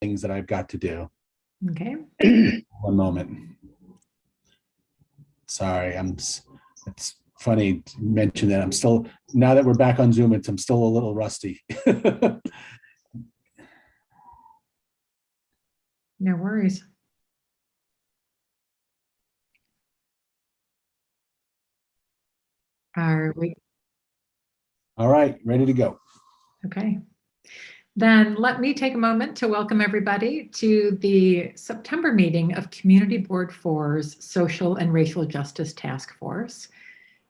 things that I've got to do. Okay. One moment. Sorry, it's funny to mention that I'm still, now that we're back on Zoom, I'm still a little rusty. No worries. Are we? All right, ready to go. Okay. Then let me take a moment to welcome everybody to the September meeting of Community Board 4's Social and Racial Justice Task Force.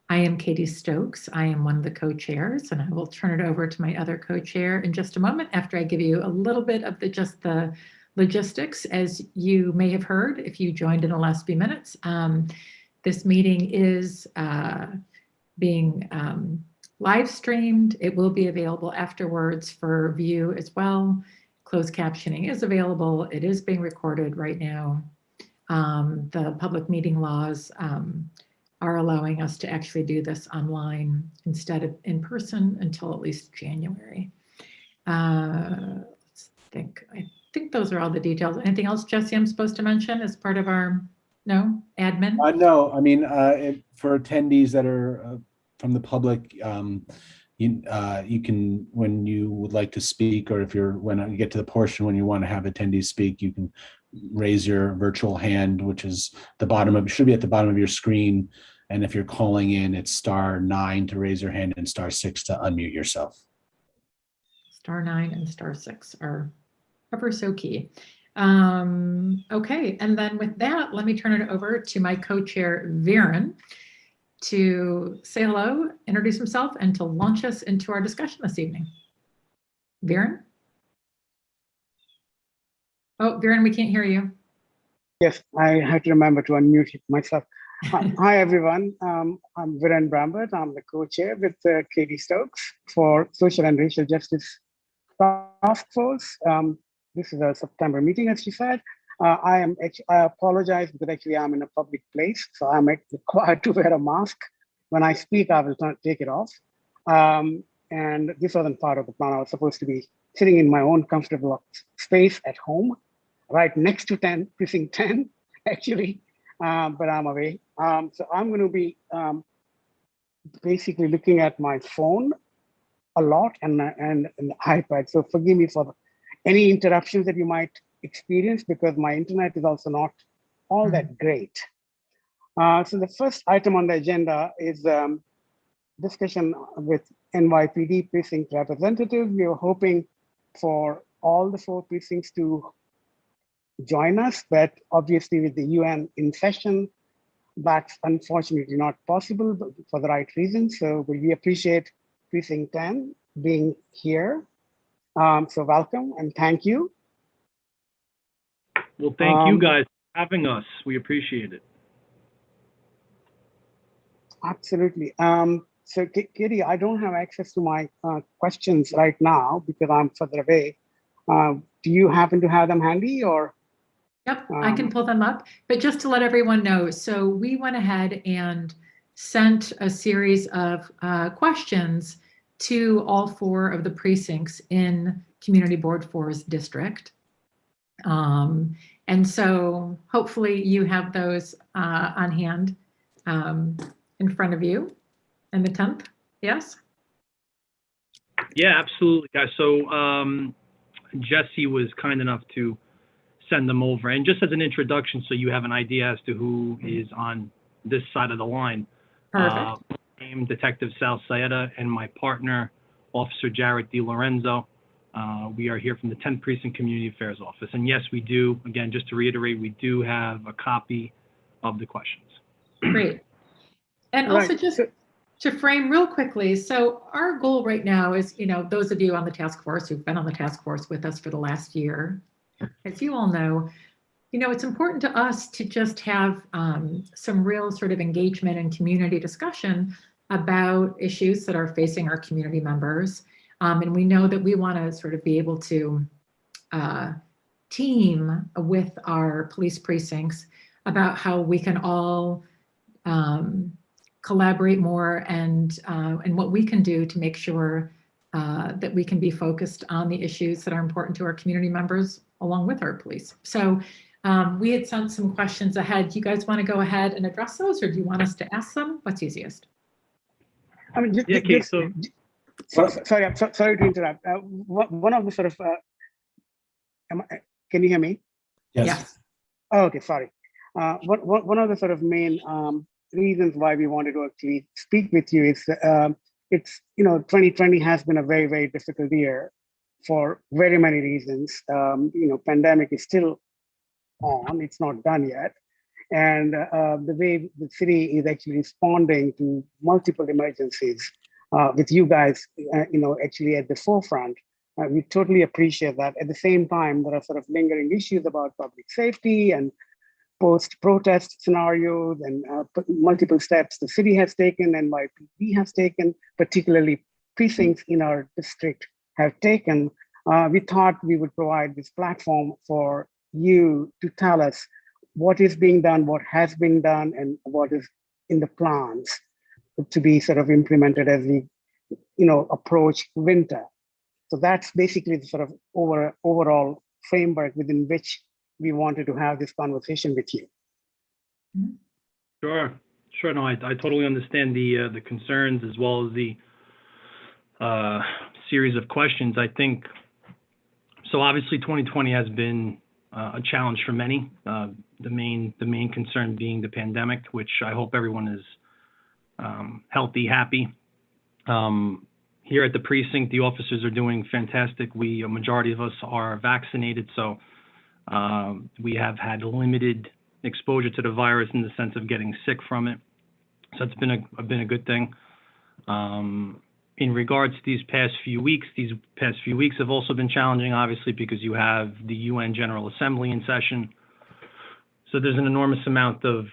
I am Katie Stokes. I am one of the co-chairs, and I will turn it over to my other co-chair in just a moment after I give you a little bit of the logistics. As you may have heard, if you joined in the last few minutes, this meeting is being live streamed. It will be available afterwards for view as well. Closed captioning is available. It is being recorded right now. The public meeting laws are allowing us to actually do this online instead of in person until at least January. Let's think. I think those are all the details. Anything else, Jesse, I'm supposed to mention as part of our admin? No, I mean, for attendees that are from the public, you can, when you would like to speak, or when you get to the portion when you want to have attendees speak, you can raise your virtual hand, which is should be at the bottom of your screen. And if you're calling in, it's *9 to raise your hand and *6 to unmute yourself. *9 and *6 are ever so key. Okay, and then with that, let me turn it over to my co-chair, Viren, to say hello, introduce himself, and to launch us into our discussion this evening. Viren? Oh, Viren, we can't hear you. Yes, I had to remember to unmute myself. Hi, everyone. I'm Viren Brambert. I'm the co-chair with Katie Stokes for Social and Racial Justice Task Force. This is a September meeting, as she said. I apologize because actually I'm in a public place, so I'm required to wear a mask. When I speak, I will take it off. And this wasn't part of the plan. I was supposed to be sitting in my own comfortable space at home, right next to Precinct 10, actually, but I'm away. So I'm going to be basically looking at my phone a lot and the iPad. So forgive me for any interruptions that you might experience, because my internet is also not all that great. So the first item on the agenda is discussion with NYPD Precinct representatives. We were hoping for all the 4 precincts to join us, but obviously with the UN in session, that's unfortunately not possible, but for the right reasons. So we appreciate Precinct 10 being here. So welcome and thank you. Well, thank you guys for having us. We appreciate it. Absolutely. So Katie, I don't have access to my questions right now because I'm further away. Do you happen to have them handy, or? Yep, I can pull them up. But just to let everyone know, so we went ahead and sent a series of questions to all 4 of the precincts in Community Board 4's district. And so hopefully you have those on hand in front of you. And the 10th, yes? Yeah, absolutely, guys. So Jesse was kind enough to send them over. And just as an introduction, so you have an idea as to who is on this side of the line. Perfect. I'm Detective Sal Saeta and my partner, Officer Jarrett DiLorenzo. We are here from the 10th Precinct Community Affairs Office. And yes, we do, again, just to reiterate, we do have a copy of the questions. Great. And also just to frame real quickly, so our goal right now is, those of you on the task force who've been on the task force with us for the last year, as you all know, it's important to us to just have some real sort of engagement and community discussion about issues that are facing our community members. And we know that we want to sort of be able to team with our police precincts about how we can all collaborate more and what we can do to make sure that we can be focused on the issues that are important to our community members along with our police. So we had sent some questions ahead. Do you guys want to go ahead and address those, or do you want us to ask them? What's easiest? I mean, Yeah, Kate, so sorry to interrupt. One of the sort of, can you hear me? Yes. Oh, okay, sorry. One of the sort of main reasons why we wanted to actually speak with you is it's, 2020 has been a very, very difficult year for very many reasons. Pandemic is still on, it's not done yet. And the way the city is actually responding to multiple emergencies with you guys, actually at the forefront, we totally appreciate that. At the same time, there are sort of lingering issues about public safety and post-protest scenarios and multiple steps the city has taken and NYPD has taken, particularly precincts in our district have taken. We thought we would provide this platform for you to tell us what is being done, what has been done, and what is in the plans to be sort of implemented as we, approach winter. So that's basically the sort of overall framework within which we wanted to have this conversation with you. Sure. No, I totally understand the concerns as well as the series of questions. I think so. Obviously, 2020 has been a challenge for many. The main concern being the pandemic, which I hope everyone is healthy, happy. Here at the precinct, the officers are doing fantastic. A majority of us are vaccinated, so we have had limited exposure to the virus in the sense of getting sick from it. So it's been a good thing. In regards to these past few weeks have also been challenging, obviously, because you have the UN General Assembly in session. So there's an enormous amount of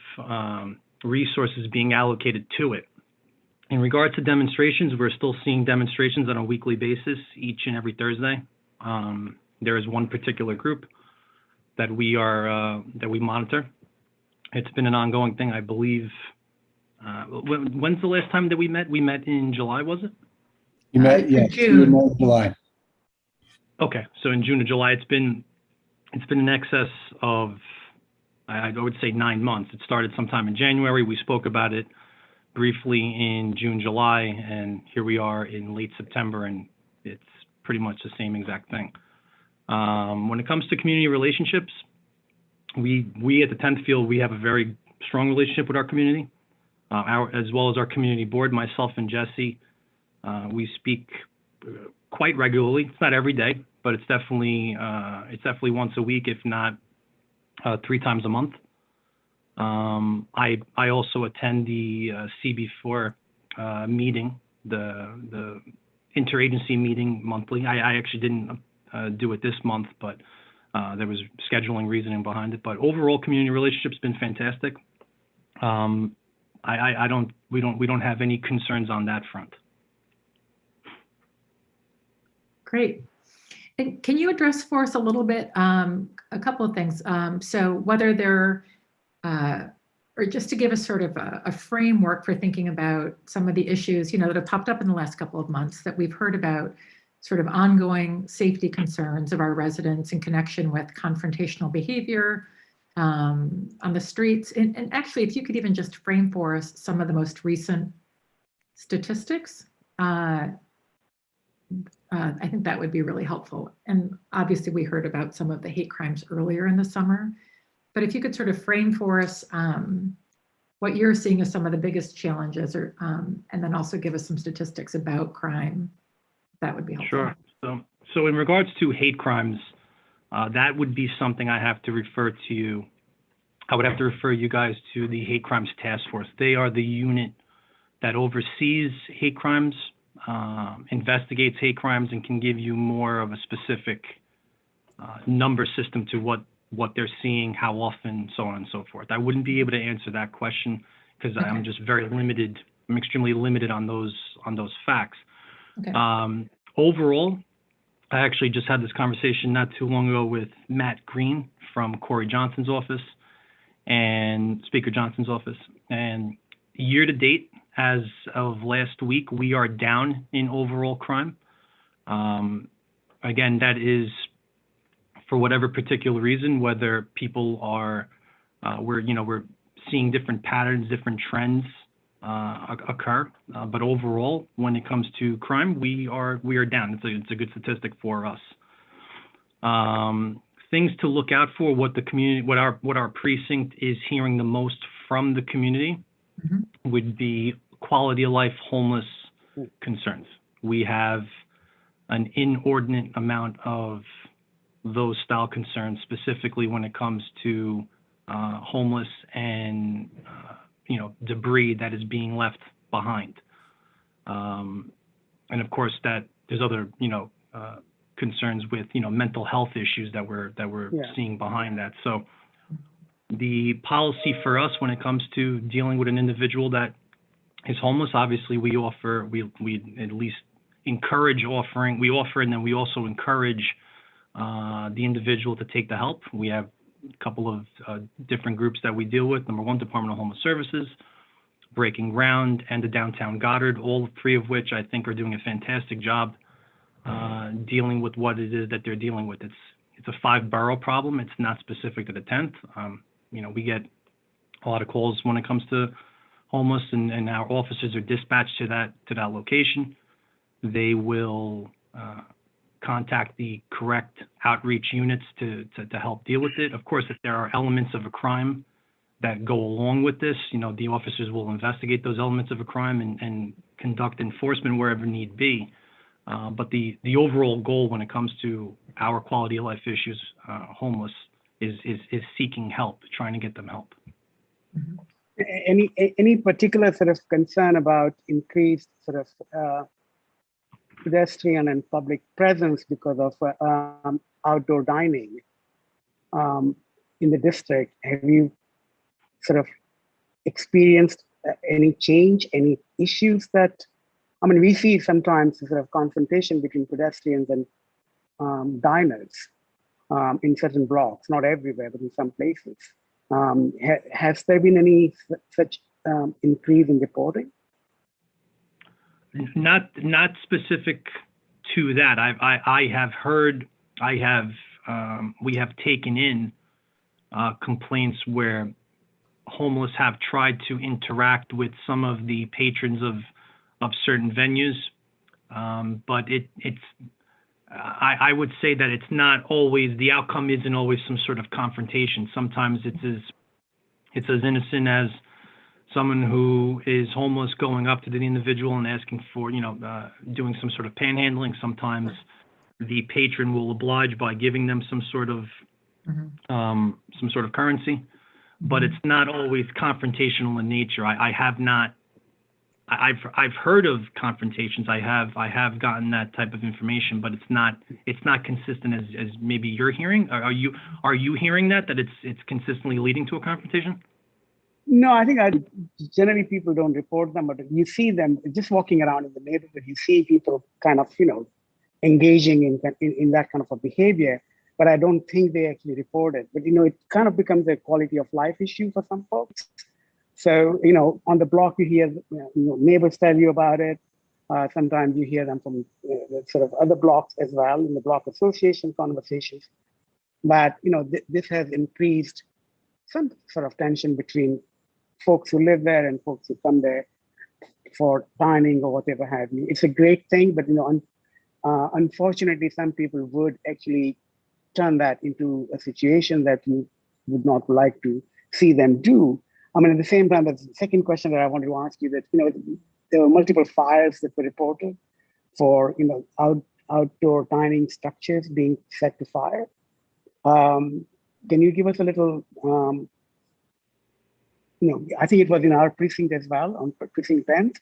resources being allocated to it. In regard to demonstrations, we're still seeing demonstrations on a weekly basis, each and every Thursday. There is one particular group that we monitor. It's been an ongoing thing, I believe. When's the last time that we met? We met in July, was it? You met, yes, June. in July. Okay, so in June or July, it's been in excess of, I would say, 9 months. It started sometime in January. We spoke about it briefly in June, July, and here we are in late September, and it's pretty much the same exact thing. When it comes to community relationships, we at the 10th feel we have a very strong relationship with our community, as well as our community board, myself and Jesse. We speak quite regularly. It's not every day, but it's definitely once a week, if not 3 times a month. I also attend the CB4 meeting, the interagency meeting monthly. I actually didn't do it this month, but there was scheduling reasoning behind it. But overall, community relationships been fantastic. We don't have any concerns on that front. Great. And can you address for us a little bit, a couple of things? So whether they're, or just to give us sort of a framework for thinking about some of the issues, that have popped up in the last couple of months that we've heard about, sort of ongoing safety concerns of our residents in connection with confrontational behavior on the streets. And actually, if you could even just frame for us some of the most recent statistics, I think that would be really helpful. And obviously we heard about some of the hate crimes earlier in the summer, but if you could sort of frame for us what you're seeing as some of the biggest challenges, or and then also give us some statistics about crime, that would be helpful. Sure. So in regards to hate crimes, that would be something I have to refer to you. I would have to refer you guys to the Hate Crimes Task Force. They are the unit that oversees hate crimes, investigates hate crimes, and can give you more of a specific number system to what they're seeing, how often, so on and so forth. I wouldn't be able to answer that question because Okay. I'm just very limited. I'm extremely limited on those facts. Okay. Overall, I actually just had this conversation not too long ago with Matt Green from Corey Johnson's office and Speaker Johnson's office. And year to date, as of last week, we are down in overall crime. Again, that is for whatever particular reason, whether people are, we're seeing different patterns, different trends occur. But overall, when it comes to crime, we are down. It's a good statistic for us. Things to look out for, what the community, what our precinct is hearing the most from the community would be quality of life, homeless concerns. We have an inordinate amount of those style concerns, specifically when it comes to homeless and debris that is being left behind. And of course, that there's other concerns with mental health issues that we're seeing behind that. So the policy for us when it comes to dealing with an individual that is homeless, obviously we at least encourage offering. We offer, and then we also encourage the individual to take the help. We have a couple of different groups that we deal with. Number one, Department of Homeless Services, Breaking Ground, and the Downtown Goddard, all three of which I think are doing a fantastic job dealing with what it is that they're dealing with. It's a 5-borough problem. It's not specific to the 10th. We get a lot of calls when it comes to homeless, and our officers are dispatched to that location. They will contact the correct outreach units to help deal with it. Of course, if there are elements of a crime that go along with this, the officers will investigate those elements of a crime and conduct enforcement wherever need be. But the overall goal when it comes to our quality of life issues, homeless, is seeking help, trying to get them help. Any particular sort of concern about increased sort of pedestrian and public presence because of outdoor dining in the district? Have you sort of experienced any change, any issues that, we see sometimes sort of confrontation between pedestrians and diners in certain blocks, not everywhere, but in some places. Has there been any such increase in reporting? Not specific to that. I have heard. We have taken in complaints where homeless have tried to interact with some of the patrons of certain venues, but I would say that it's not always, the outcome isn't always some sort of confrontation. Sometimes it's as innocent as someone who is homeless going up to the individual and asking for, doing some sort of panhandling. Sometimes the patron will oblige by giving them some sort of currency, but it's not always confrontational in nature. I've heard of confrontations. I have gotten that type of information, but it's not consistent as maybe you're hearing. Are you hearing that it's consistently leading to a confrontation? No, I think generally people don't report them, but you see them just walking around in the neighborhood. You see people kind of engaging in that kind of a behavior, but I don't think they actually report it. But it kind of becomes a quality of life issue for some folks. So, on the block, you hear neighbors tell you about it. Sometimes you hear them from sort of other blocks as well, in the block association conversations. But, this has increased some sort of tension between folks who live there and folks who come there for dining or whatever have you. It's a great thing, but, unfortunately, some people would actually turn that into a situation that you would not like to see them do. At the same time, that's the second question that I wanted to ask you, that, there were multiple fires that were reported for, outdoor dining structures being set to fire. Can you give us a little, I think it was in our precinct as well, on precinct 10.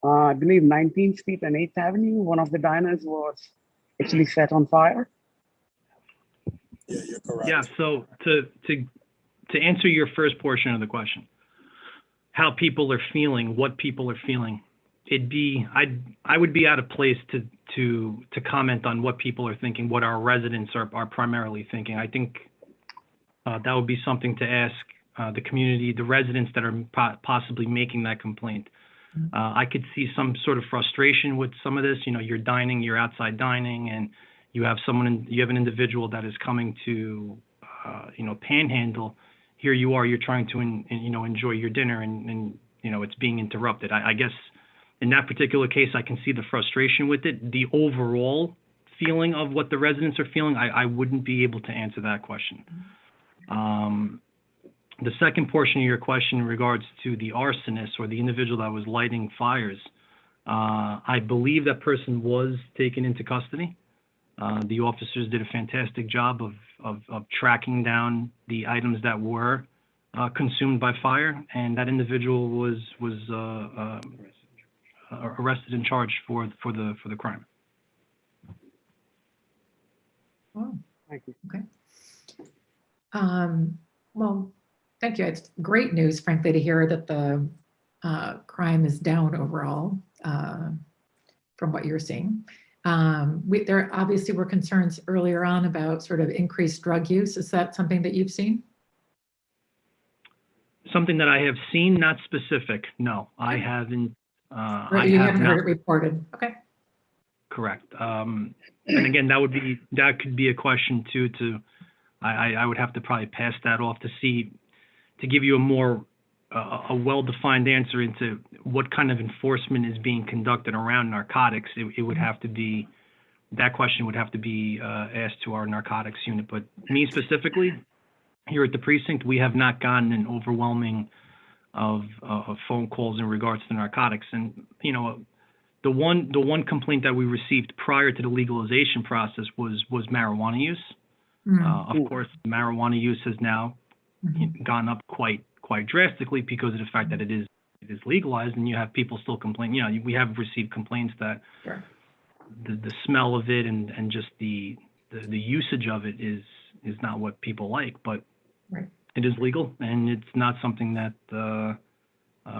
I believe 19th Street and 8th Avenue, one of the diners was actually set on fire. Yeah, you're correct. Yeah, so to answer your first portion of the question, how people are feeling, what people are feeling, I would be out of place to comment on what people are thinking, what our residents are primarily thinking. I think that would be something to ask the community, the residents that are possibly making that complaint. I could see some sort of frustration with some of this. You know, you're outside dining, and you have an individual that is coming to, panhandle. Here you are, you're trying to, enjoy your dinner, and it's being interrupted. I guess in that particular case, I can see the frustration with it. The overall feeling of what the residents are feeling, I wouldn't be able to answer that question. The second portion of your question in regards to the arsonist or the individual that was lighting fires, I believe that person was taken into custody. The officers did a fantastic job of tracking down the items that were consumed by fire, and that individual was arrested and charged for the crime. Oh, Thank you. okay. Well, thank you. It's great news, frankly, to hear that the crime is down overall from what you're seeing. There obviously were concerns earlier on about sort of increased drug use. Is that something that you've seen? Something that I have seen, not specific. No, I haven't. You haven't heard it reported. Okay. Correct. And again, that could be a question too. I would have to probably pass that off to give you a more a well-defined answer into what kind of enforcement is being conducted around narcotics. It would have to be, that question would have to be asked to our narcotics unit. But me specifically, here at the precinct, we have not gotten an overwhelming of phone calls in regards to narcotics. And the one complaint that we received prior to the legalization process was marijuana use. Of course, marijuana use has now gone up quite drastically because of the fact that it is legalized, and you have people still complain. We have received complaints that the smell of it and just the usage of it is not what people like, but it is legal, and it's not something that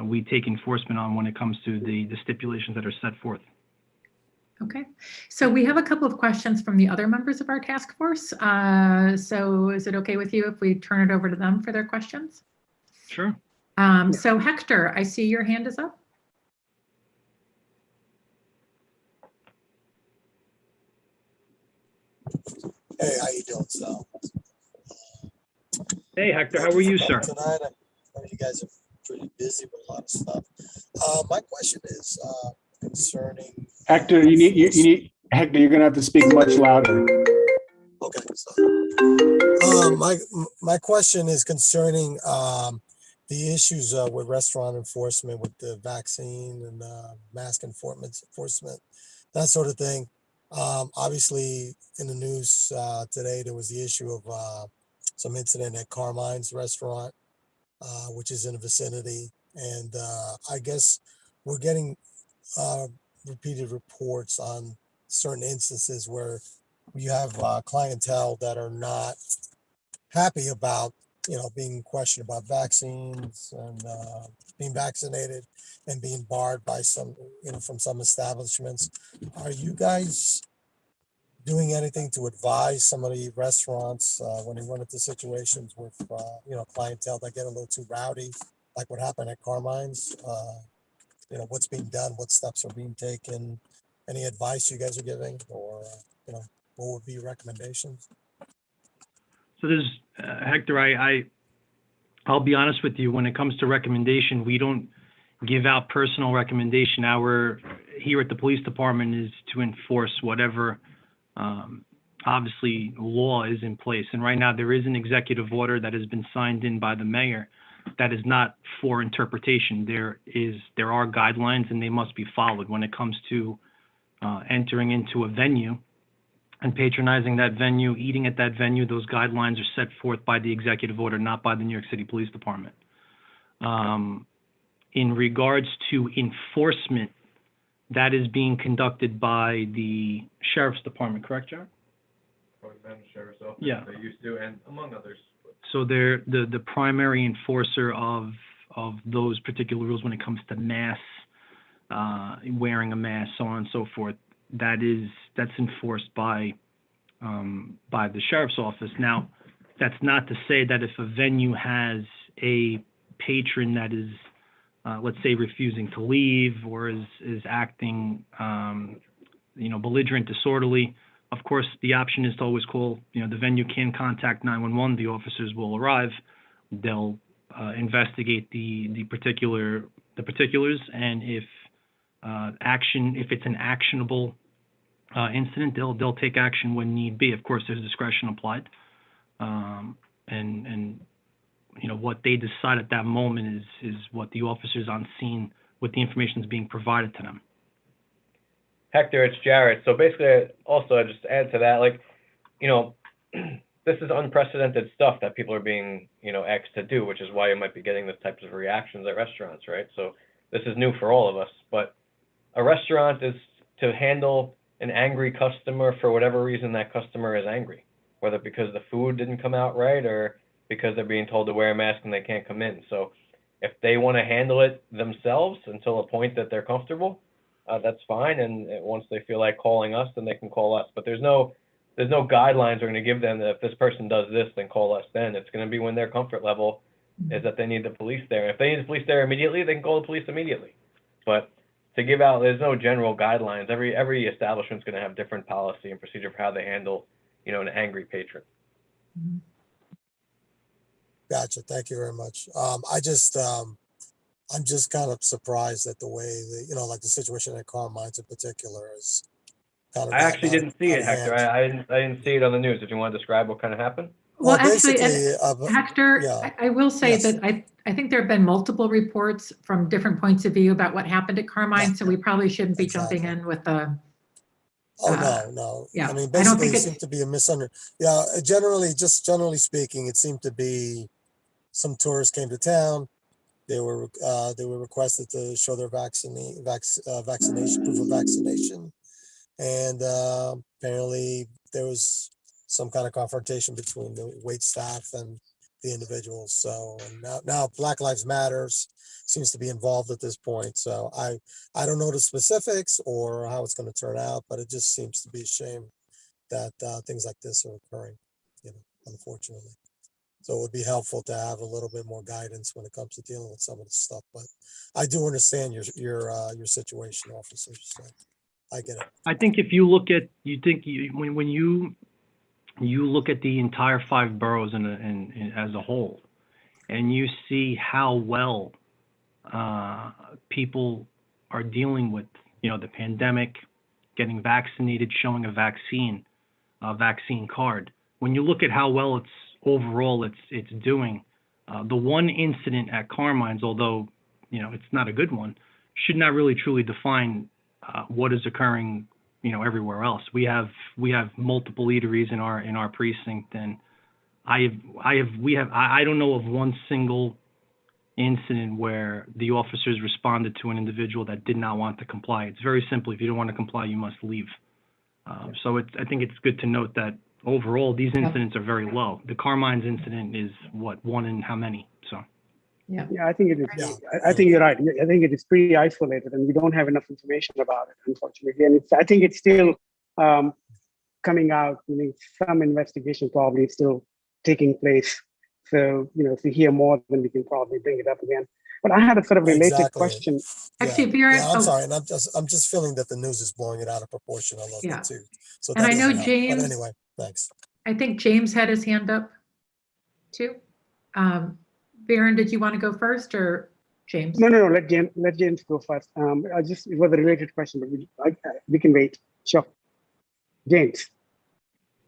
we take enforcement on when it comes to the stipulations that are set forth. Okay, so we have a couple of questions from the other members of our task force. So is it okay with you if we turn it over to them for their questions? Sure. So Hector, I see your hand is up. Hey, how you doing, Sal? Hey, Hector, how are you, sir? Tonight, I know you guys are pretty busy with a lot of stuff. My question is concerning. Hector, you need Hector, you're gonna have to speak much louder. Okay. So, my question is concerning the issues with restaurant enforcement, with the vaccine and mask enforcement, that sort of thing. Obviously, in the news today, there was the issue of some incident at Carmine's restaurant, which is in the vicinity. And I guess we're getting repeated reports on certain instances where you have clientele that are not happy about, being questioned about vaccines and being vaccinated and being barred by some, from some establishments. Are you guys doing anything to advise some of the restaurants when they run into situations with, clientele that get a little too rowdy, like what happened at Carmine's? What's being done, what steps are being taken, any advice you guys are giving, or, what would be your recommendations? So there's, Hector, I'll be honest with you, when it comes to recommendation, we don't give out personal recommendation. Here at the police department is to enforce whatever, obviously, law is in place. And right now there is an executive order that has been signed in by the mayor that is not for interpretation. There are guidelines, and they must be followed when it comes to entering into a venue and patronizing that venue, eating at that venue. Those guidelines are set forth by the executive order, not by the New York City Police Department. In regards to enforcement, that is being conducted by the Sheriff's Department, correct, Jared? Sheriff's Office. Yeah. They used to, and among others. So they're the primary enforcer of those particular rules when it comes to masks, wearing a mask, so on and so forth. That's enforced by the Sheriff's Office. Now, that's not to say that if a venue has a patron that is let's say, refusing to leave or is acting, belligerent, disorderly, of course, the option is to always call, the venue can contact 911. The officers will arrive. They'll investigate the particulars, and if it's an actionable incident, they'll take action when need be. Of course, there's discretion applied, and what they decide at that moment is what the officers on scene, with the information that's being provided to them. Hector, it's Jared. So basically, also just to add to that, this is unprecedented stuff that people are being, asked to do, which is why you might be getting this types of reactions at restaurants, right? So this is new for all of us, but a restaurant is to handle an angry customer for whatever reason that customer is angry, whether because the food didn't come out right or because they're being told to wear a mask and they can't come in. So if they want to handle it themselves until a point that they're comfortable, that's fine. And once they feel like calling us, then they can call us. But there's no guidelines we're going to give them that if this person does this, then call us then. It's going to be when their comfort level is that they need the police there. And if they need the police there immediately, they can call the police immediately. But to give out, there's no general guidelines. Every establishment's going to have different policy and procedure for how they handle, an angry patron. Gotcha. Thank you very much. I'm just kind of surprised at the way like the situation at Carmine's in particular is kind of. I actually didn't see it, Hector. I didn't see it on the news. Did you want to describe what kind of happened? Well, actually, basically, Hector, yeah. I will say Yes. that I think there have been multiple reports from different points of view about what happened at Carmine, Yeah. so we probably shouldn't be Exactly. jumping in with the. No. Yeah, I mean, I don't basically, think it seemed to be a misunderstanding. Yeah, generally speaking, it seemed to be some tourists came to town. They were requested to show their vaccination proof of vaccination, and apparently there was some kind of confrontation between the wait staff and the individuals. So and now Black Lives Matters seems to be involved at this point. So I don't know the specifics or how it's going to turn out, but it just seems to be a shame that things like this are occurring, unfortunately. So it would be helpful to have a little bit more guidance when it comes to dealing with some of this stuff. But I do understand your situation, officers. So I get it. I think if you look at, when you look at the entire 5 boroughs and as a whole, and you see how well people are dealing with, the pandemic, getting vaccinated, showing a vaccine card. When you look at how well it's doing, the one incident at Carmine's, although it's not a good one, should not really truly define what is occurring everywhere else. We have multiple eateries in our precinct, and I don't know of one single incident where the officers responded to an individual that did not want to comply. It's very simple. If you don't want to comply, you must leave. So I think it's good to note that overall these incidents are very low. The Carmine's incident is one in how many? So. Yeah. Yeah, I think it is. Yeah. I think you're right. I think it is pretty isolated, and we don't have enough information about it, unfortunately. And I think it's still coming out. Some investigation probably still taking place. So, if we hear more, then we can probably bring it up again. But I had a sort of related question. Actually, Vera, I'm sorry, and I'm just feeling that the news is blowing it out of proportion a little bit too. So and that I know doesn't help. James. But anyway, thanks. I think James had his hand up too. Baron, did you want to go first or James? No. Let James go first. It was a related question, but we can wait. Sure. James.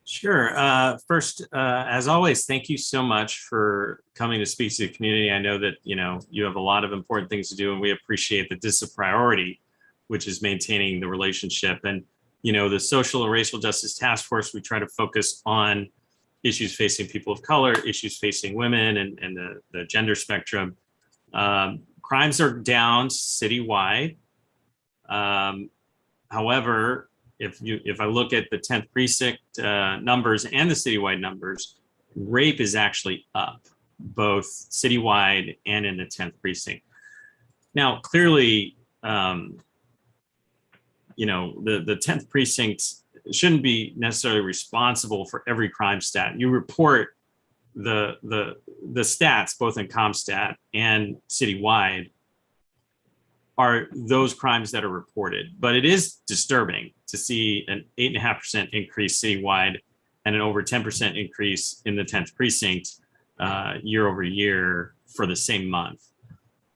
Sure. First, as always, thank you so much for coming to speak to the community. I know that, you have a lot of important things to do, and we appreciate that this is a priority, which is maintaining the relationship. And, the Social and Racial Justice Task Force, we try to focus on issues facing people of color, issues facing women and the gender spectrum. Crimes are down citywide. However, if I look at the 10th precinct numbers and the citywide numbers, rape is actually up, both citywide and in the 10th precinct. Now, clearly, the 10th precinct shouldn't be necessarily responsible for every crime stat. You report the stats both in CompStat and citywide, are those crimes that are reported. But it is disturbing to see an 8.5% increase citywide and an over 10% increase in the 10th precinct year over year for the same month.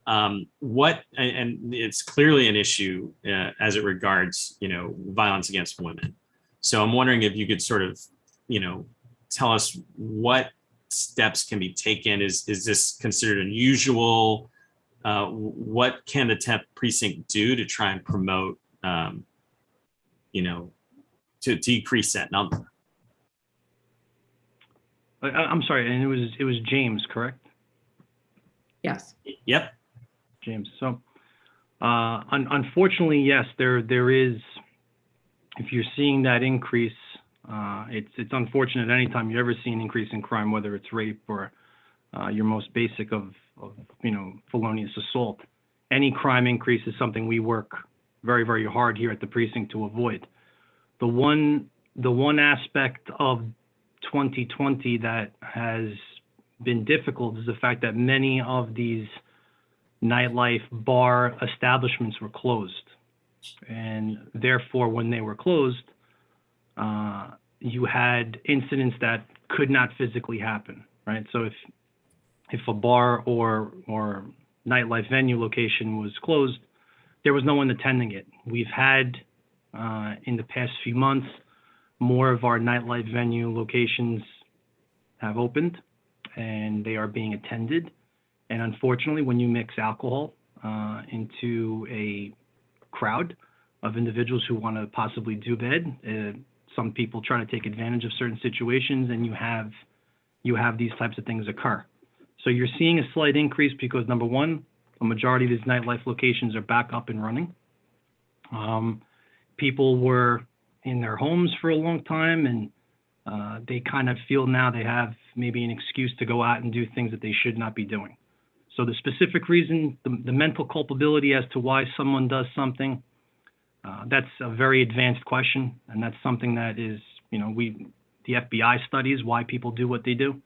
And it's clearly an issue as it regards, violence against women. So I'm wondering if you could sort of, tell us what steps can be taken. Is this considered unusual? What can the 10th precinct do to try and promote, to decrease that number? I'm sorry, and it was James, correct? Yes. Yep. James. So, unfortunately, yes, there is. If you're seeing that increase, it's unfortunate anytime you ever see an increase in crime, whether it's rape or your most basic of felonious assault. Any crime increase is something we work very, very hard here at the precinct to avoid. The one aspect of 2020 that has been difficult is the fact that many of these nightlife bar establishments were closed. And therefore, when they were closed, you had incidents that could not physically happen, right? So if a bar or nightlife venue location was closed, there was no one attending it. We've had, in the past few months, more of our nightlife venue locations have opened and they are being attended. And unfortunately, when you mix alcohol into a crowd of individuals who want to possibly do bad, some people try to take advantage of certain situations, and you have these types of things occur. So you're seeing a slight increase because, number one, a majority of these nightlife locations are back up and running. People were in their homes for a long time, and they kind of feel now they have maybe an excuse to go out and do things that they should not be doing. So the specific reason, the mental culpability as to why someone does something, that's a very advanced question, and that's something that is, the FBI studies why people do what they do.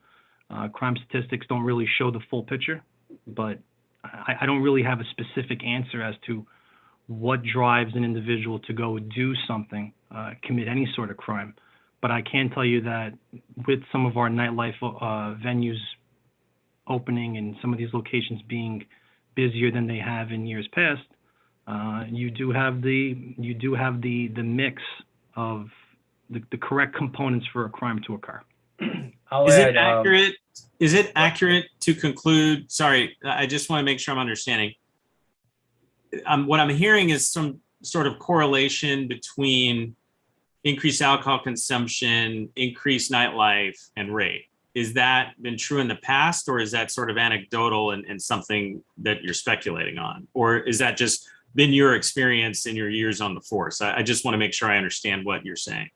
Crime statistics don't really show the full picture, but I don't really have a specific answer as to what drives an individual to go do something, commit any sort of crime. But I can tell you that with some of our nightlife venues opening and some of these locations being busier than they have in years past, you do have the mix of the correct components for a crime to occur. Is it accurate to conclude? Sorry, I just want to make sure I'm understanding. What I'm hearing is some sort of correlation between increased alcohol consumption, increased nightlife, and rape. Is that been true in the past, or is that sort of anecdotal and something that you're speculating on? Or is that just been your experience in your years on the force? I just want to make sure I understand what you're saying.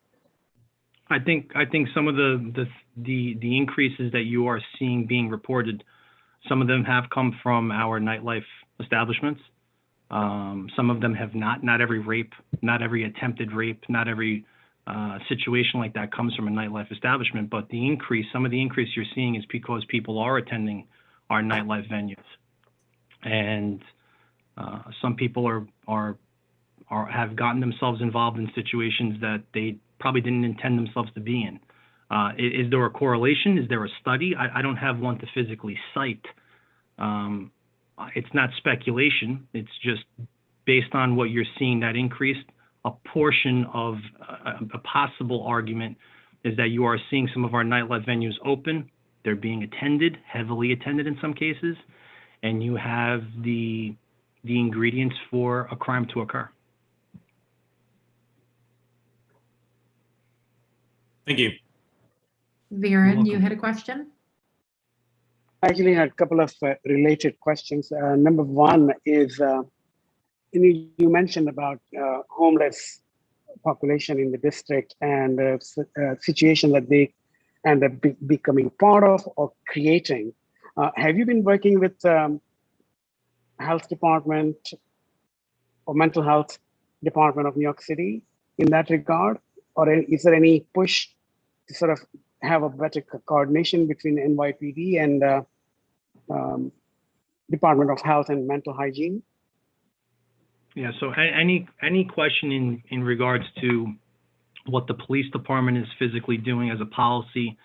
I think some of the increases that you are seeing being reported, some of them have come from our nightlife establishments. Some of them have not. Not every rape, not every attempted rape, not every situation like that comes from a nightlife establishment. But some of the increase you're seeing is because people are attending our nightlife venues, and some people have gotten themselves involved in situations that they probably didn't intend themselves to be in. Is there a correlation? Is there a study? I don't have one to physically cite. It's not speculation. It's just based on what you're seeing that increased. A portion of a possible argument is that you are seeing some of our nightlife venues open. They're being attended, heavily attended in some cases, and you have the ingredients for a crime to occur. Thank you. Viren, you had a question? I actually had a couple of related questions. Number one is, you mentioned about homeless population in the district and the situation that they end up becoming part of or creating. Have you been working with health department or mental health department of New York City in that regard? Or is there any push to sort of have a better coordination between NYPD and Department of Health and Mental Hygiene? Yeah, so any question in regards to what the police department is physically doing as a policy,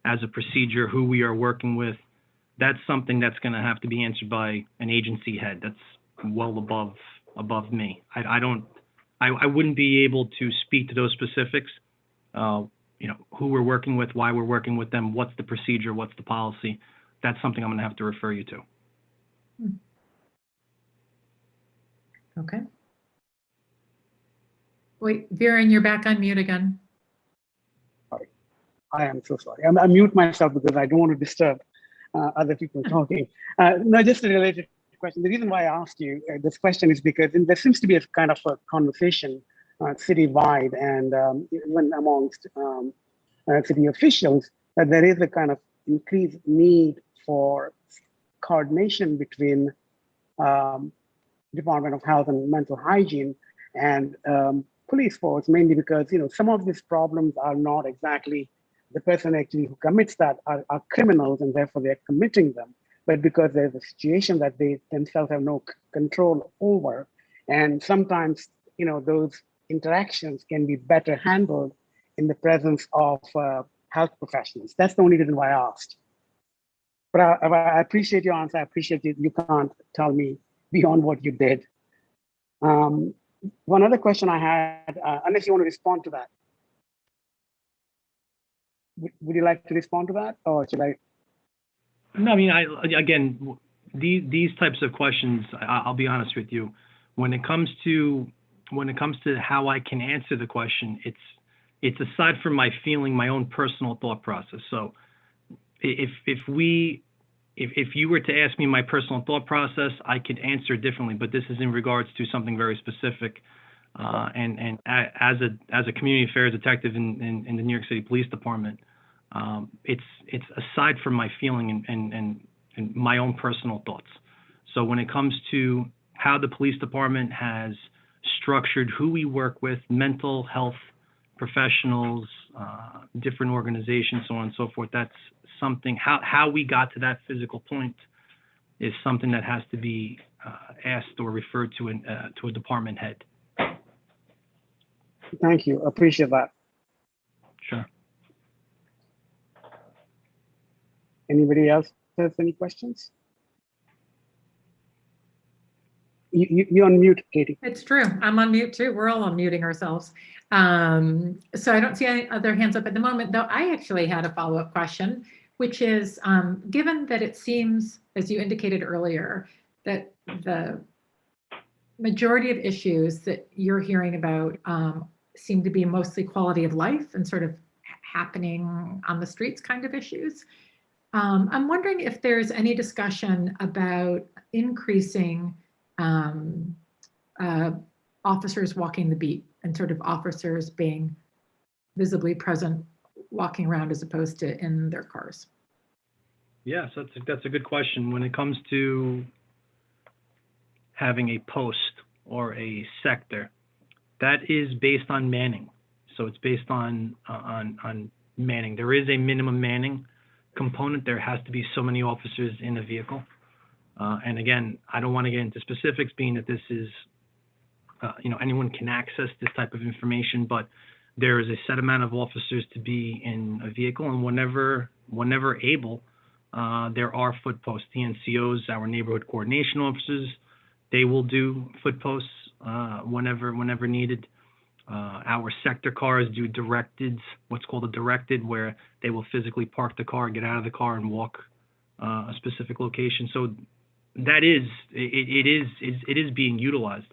as a procedure, who we are working with, that's something that's going to have to be answered by an agency head. That's well above me. I wouldn't be able to speak to those specifics. You know, who we're working with, why we're working with them, what's the procedure, what's the policy. That's something I'm going to have to refer you to. Okay. Wait, Viren, you're back on mute again. I am so sorry. I mute myself because I don't want to disturb other people talking. No, just a related question. The reason why I asked you this question is because there seems to be a kind of a conversation citywide and even amongst city officials that there is a kind of increased need for coordination between Department of Health and Mental Hygiene and police force, mainly because some of these problems are not exactly the person actually who commits that are criminals and therefore they're committing them, but because there's a situation that they themselves have no control over. And sometimes, those interactions can be better handled in the presence of health professionals. That's the only reason why I asked. But I appreciate your answer. I appreciate you can't tell me beyond what you did. One other question I had, unless you want to respond to that. Would you like to respond to that, or should I? No, I mean, again, these types of questions, I'll be honest with you, when it comes to how I can answer the question, it's aside from my feeling, my own personal thought process. So if you were to ask me my personal thought process, I could answer differently, but this is in regards to something very specific. And as a community affairs detective in the New York City Police Department, it's aside from my feeling and my own personal thoughts. So when it comes to how the police department has structured who we work with, mental health professionals, different organizations, so on and so forth, that's something, how we got to that physical point is something that has to be asked or referred to a department head. Thank you. Appreciate that. Sure. Anybody else has any questions? You're on mute, Katie. It's true. I'm on mute too. We're all unmuting ourselves. So I don't see any other hands up at the moment, though I actually had a follow-up question, which is, given that it seems, as you indicated earlier, that the majority of issues that you're hearing about seem to be mostly quality of life and sort of happening on the streets kind of issues. I'm wondering if there's any discussion about increasing officers walking the beat and sort of officers being visibly present walking around as opposed to in their cars. Yes, that's a good question. When it comes to having a post or a sector, that is based on manning. So it's based on manning. There is a minimum manning component. There has to be so many officers in a vehicle. And again, I don't want to get into specifics, being that this is, anyone can access this type of information, but there is a set amount of officers to be in a vehicle, and whenever able, there are foot posts. The NCOs, our neighborhood coordination officers, they will do foot posts whenever needed. Our sector cars do what's called a directed, where they will physically park the car, get out of the car, and walk a specific location. So that it is being utilized.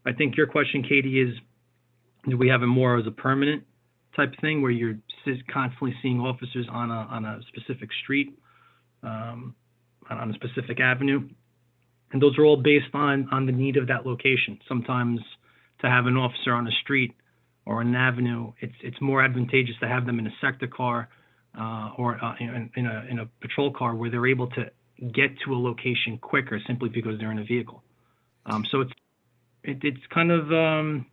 I think your question, Katie, is, do we have it more as a permanent type thing where you're constantly seeing officers on a specific street, on a specific avenue? And those are all based on the need of that location. Sometimes to have an officer on a street or an avenue, it's more advantageous to have them in a sector car or in a patrol car, where they're able to get to a location quicker simply because they're in a vehicle. So it's kind of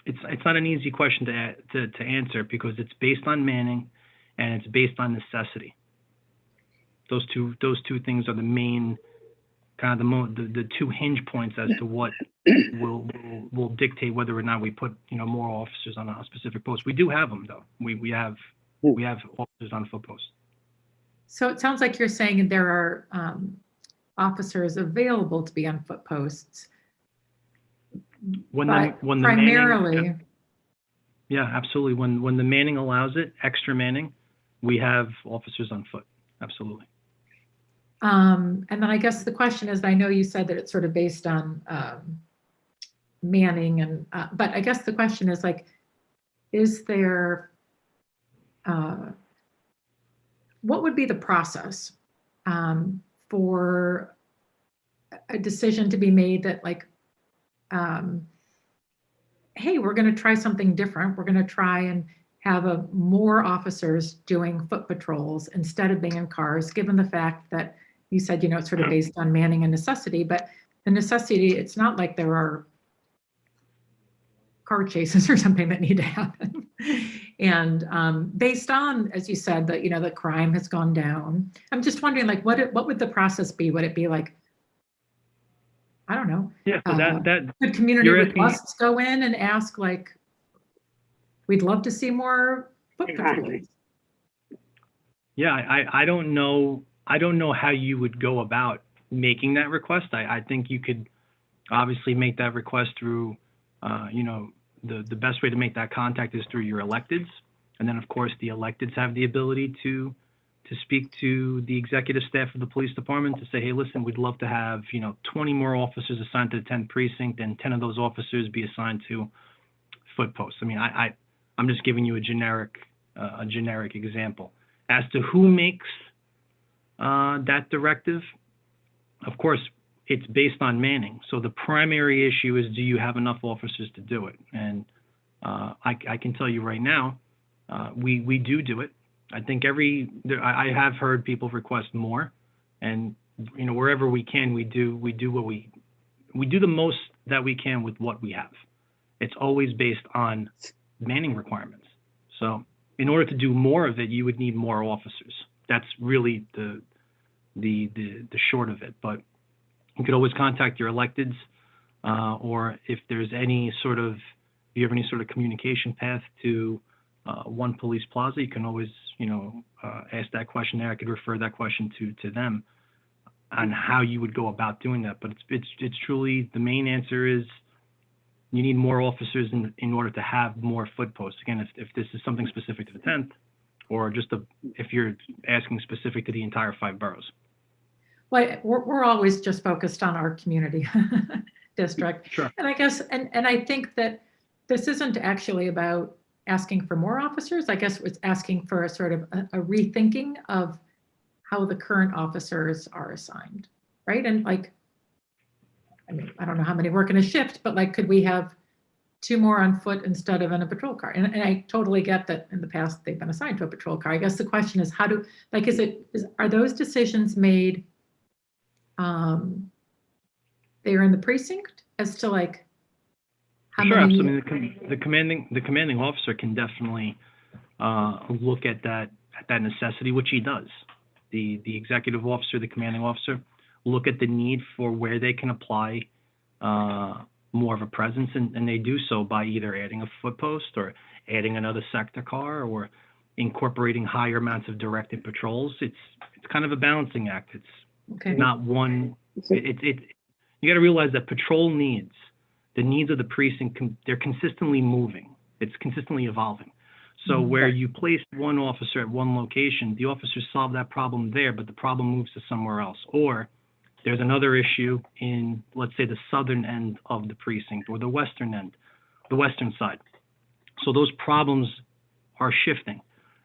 it's not an easy question to answer, because it's based on manning and it's based on necessity. Those two things are the main kind of the two hinge points as to what will dictate whether or not we put, you know, more officers on a specific post. We do have them though. We have officers on foot posts. So it sounds like you're saying there are officers available to be on foot posts. When but the primarily, Manning, yeah, absolutely. When the Manning allows it, extra Manning, we have officers on foot. Absolutely. and then I guess the question is, I know you said that it's sort of based on Manning, and but I guess the question is like, is there what would be the process for a decision to be made that like, hey, we're going to try something different. We're going to try and have more officers doing foot patrols instead of being in cars, given the fact that you said, you know, it's sort of based on manning and necessity, but the necessity, it's not like there are car chases or something that need to happen. And based on, as you said, that, you know, the crime has gone down. I'm just wondering, like, what would the process be? Would it be like, I don't know. Yeah, so that could community you're asking- requests go in and ask, like, we'd love to see more foot Exactly. patrols? Yeah, I don't know. I don't know how you would go about making that request. I think you could obviously make that request through, you know, the best way to make that contact is through your electeds. And then, of course, the electeds have the ability to speak to the executive staff of the police department to say, hey, listen, we'd love to have, you know, 20 more officers assigned to the 10th precinct and 10 of those officers be assigned to foot posts. I mean, I'm just giving you a generic example. As to who makes that directive, of course, it's based on manning. So the primary issue is, do you have enough officers to do it? And I can tell you right now, we do it. I think I have heard people request more, and you know, wherever we can, we do the most that we can with what we have. It's always based on manning requirements. So in order to do more of it, you would need more officers. That's really the short of it. But you could always contact your electeds, or if there's any sort of, if you have any sort of communication path to One Police Plaza, you can always, you know, ask that question there. I could refer that question to them on how you would go about doing that. But it's truly, the main answer is you need more officers in order to have more foot posts. Again, if this is something specific to the 10th, or just if you're asking specific to the entire 5 boroughs. Well, we're always just focused on our community district. Sure. And I guess, and I think that this isn't actually about asking for more officers. I guess it's asking for a sort of a rethinking of how the current officers are assigned, right? And like, I mean, I don't know how many work in a shift, but like, could we have 2 more on foot instead of in a patrol car? And I totally get that in the past they've been assigned to a patrol car. I guess the question is, how do, like, are those decisions made they're in the precinct as to like how Sure, many? absolutely. The commanding officer can definitely look at that necessity, which he does. The executive officer, the commanding officer, look at the need for where they can apply more of a presence, and they do so by either adding a foot post or adding another sector car or incorporating higher amounts of directed patrols. It's kind of a balancing act. It's Okay. not one. You got to realize that patrol needs, the needs of the precinct, they're consistently moving. It's consistently evolving. So where you place one officer at one location, the officers solve that problem there, but the problem moves to somewhere else. Or there's another issue in, let's say, the southern end of the precinct or the western end, the western side. So those problems are shifting.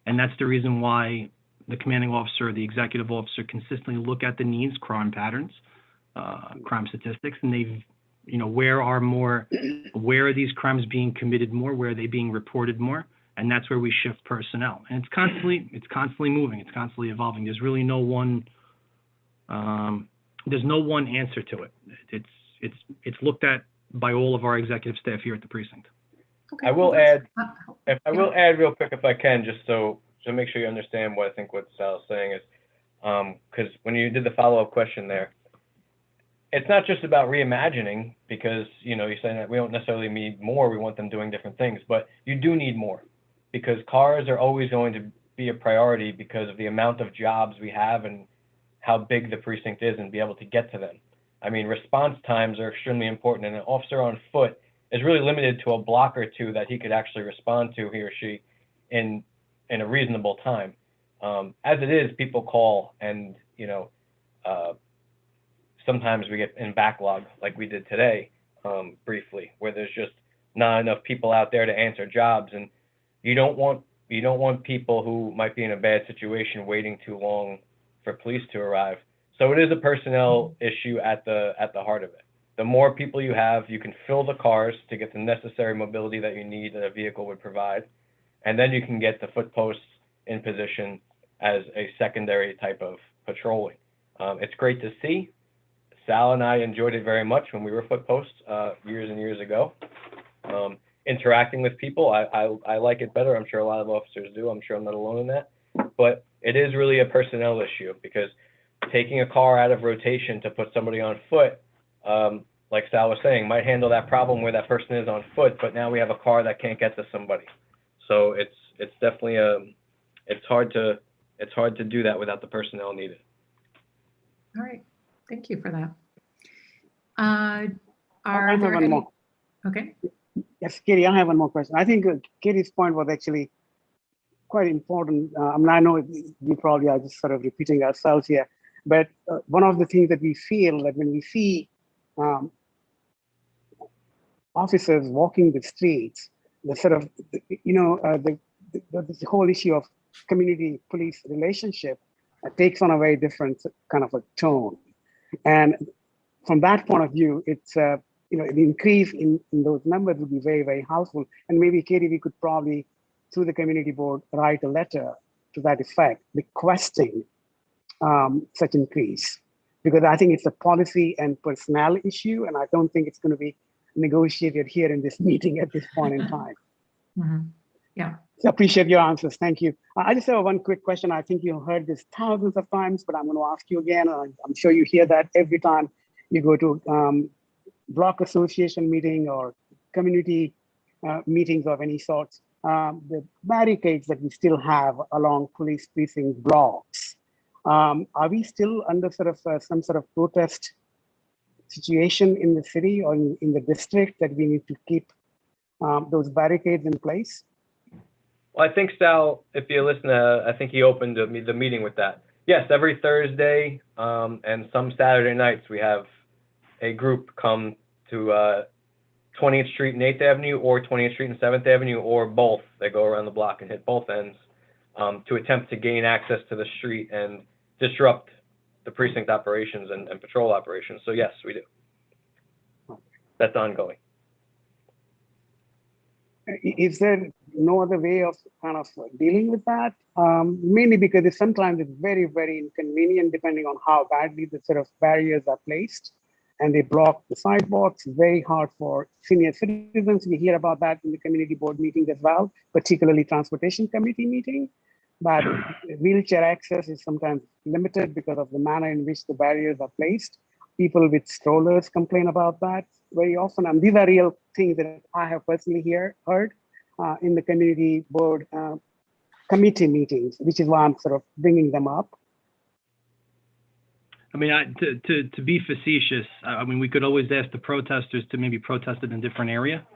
And that's the reason why the commanding officer or the executive officer consistently look at the needs, crime patterns, crime statistics, and they've, you know, where are these crimes being committed more? Where are they being reported more? And that's where we shift personnel. And it's constantly moving. It's constantly evolving. There's really no one, there's no one answer to it. It's looked at by all of our executive staff here at the precinct. Okay. I will add real quick if I can, just so make sure you understand what I think what Sal's saying is, because when you did the follow-up question there, it's not just about reimagining, because, you know, you're saying that we don't necessarily need more, we want them doing different things, but you do need more, because cars are always going to be a priority because of the amount of jobs we have and how big the precinct is and be able to get to them. I mean, response times are extremely important, and an officer on foot is really limited to a block or two that he could actually respond to, he or she, in a reasonable time. As it is, people call, and, you know, sometimes we get in backlog like we did today, briefly, where there's just not enough people out there to answer jobs, and you don't want people who might be in a bad situation waiting too long for police to arrive. So it is a personnel issue at the heart of it. The more people you have, you can fill the cars to get the necessary mobility that you need that a vehicle would provide, and then you can get the foot posts in position as a secondary type of patrolling. It's great to see. Sal and I enjoyed it very much when we were foot posts years and years ago. Interacting with people, I like it better. I'm sure a lot of officers do. I'm sure I'm not alone in that. But it is really a personnel issue, because taking a car out of rotation to put somebody on foot, like Sal was saying, might handle that problem where that person is on foot, but now we have a car that can't get to somebody. So it's definitely it's hard to do that without the personnel needed. All right, thank you for that. I Are have there one any? more. Okay. Yes, Katie, I have one more question. I think Katie's point was actually quite important. I mean, I know we probably are just sort of repeating ourselves here, but one of the things that we feel that when we see officers walking the streets, the sort of, you know, the whole issue of community police relationship takes on a very different kind of a tone. And from that point of view, it's, you know, the increase in those numbers would be very, very helpful. And maybe, Katie, we could probably, through the community board, write a letter to that effect, requesting such increase. Because I think it's a policy and personnel issue, and I don't think it's going to be negotiated here in this meeting at this point in time. Mm-hmm. Yeah. So I appreciate your answers. Thank you. I just have one quick question. I think you've heard this thousands of times, but I'm going to ask you again. I'm sure you hear that every time you go to block association meeting or community meetings of any sort. The barricades that we still have along police precinct blocks. Are we still under sort of some sort of protest situation in the city or in the district that we need to keep those barricades in place? Well, I think Sal, if you listen, I think he opened the meeting with that. Yes, every Thursday and some Saturday nights we have a group come to 20th Street and 8th Avenue, or 20th Street and 7th Avenue, or both. They go around the block and hit both ends to attempt to gain access to the street and disrupt the precinct operations and patrol operations. So yes, we do. That's ongoing. Is there no other way of kind of dealing with that? Mainly because sometimes it's very, very inconvenient depending on how badly the sort of barriers are placed and they block the sidewalks. Very hard for senior citizens. We hear about that in the community board meetings as well, particularly transportation committee meeting. But wheelchair access is sometimes limited because of the manner in which the barriers are placed. People with strollers complain about that very often. And these are real things that I have personally heard in the community board committee meetings, which is why I'm sort of bringing them up. I mean, to be facetious, I mean, we could always ask the protesters to maybe protest in a different area.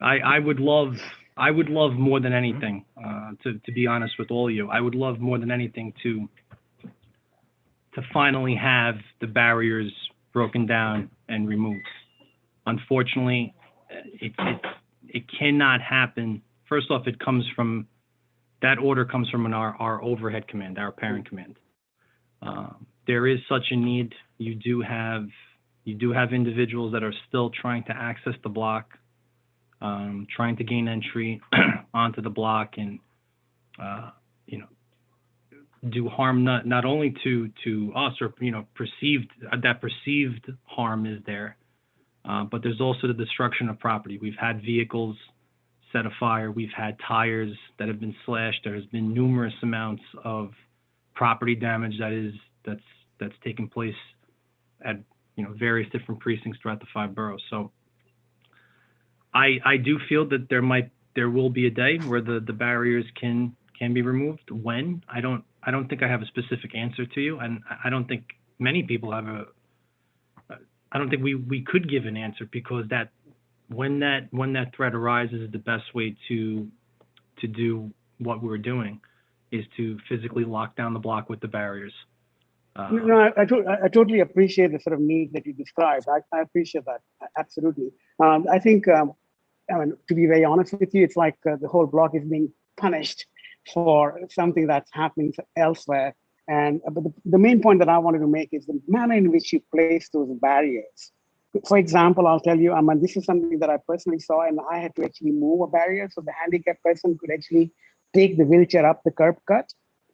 I would love more than anything, to be honest with all of you, I would love more than anything to finally have the barriers broken down and removed. Unfortunately, it cannot happen. First off, that order comes from our overhead command, our parent command. There is such a need. You do have individuals that are still trying to access the block, trying to gain entry onto the block, and you know, do harm not only to us, or perceived harm is there, but there's also the destruction of property. We've had vehicles set afire. We've had tires that have been slashed. There has been numerous amounts of property damage that's taken place at various different precincts throughout the 5 boroughs. So I do feel that there will be a day where the barriers can be removed. When? I don't think I have a specific answer to you, and I don't think many people have I don't think we could give an answer, because when that threat arises, the best way to do what we're doing is to physically lock down the block with the barriers. I totally appreciate the sort of need that you described. I appreciate that, absolutely. I think, I mean, to be very honest with you, it's like the whole block is being punished for something that's happening elsewhere. And but the main point that I wanted to make is the manner in which you place those barriers. For example, I'll tell you, this is something that I personally saw, and I had to actually move a barrier so the handicapped person could actually take the wheelchair up the curb cut,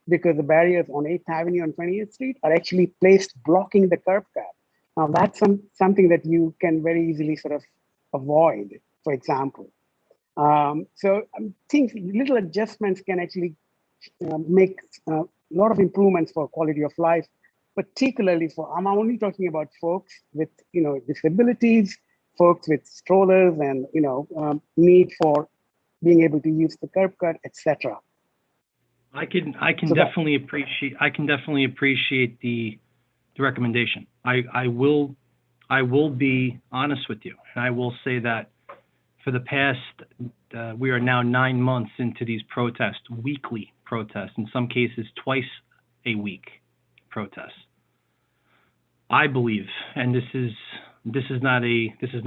because the barriers on 8th Avenue and 20th Street are actually placed blocking the curb cut. Now that's something that you can very easily sort of avoid, for example. So I think little adjustments can actually make a lot of improvements for quality of life, particularly I'm only talking about folks with disabilities, folks with strollers, and need for being able to use the curb cut, etc. I can definitely appreciate the recommendation. I will be honest with you, and I will say that for the past we are now 9 months into these protests, weekly protests, in some cases twice a week protests. I believe, and this is not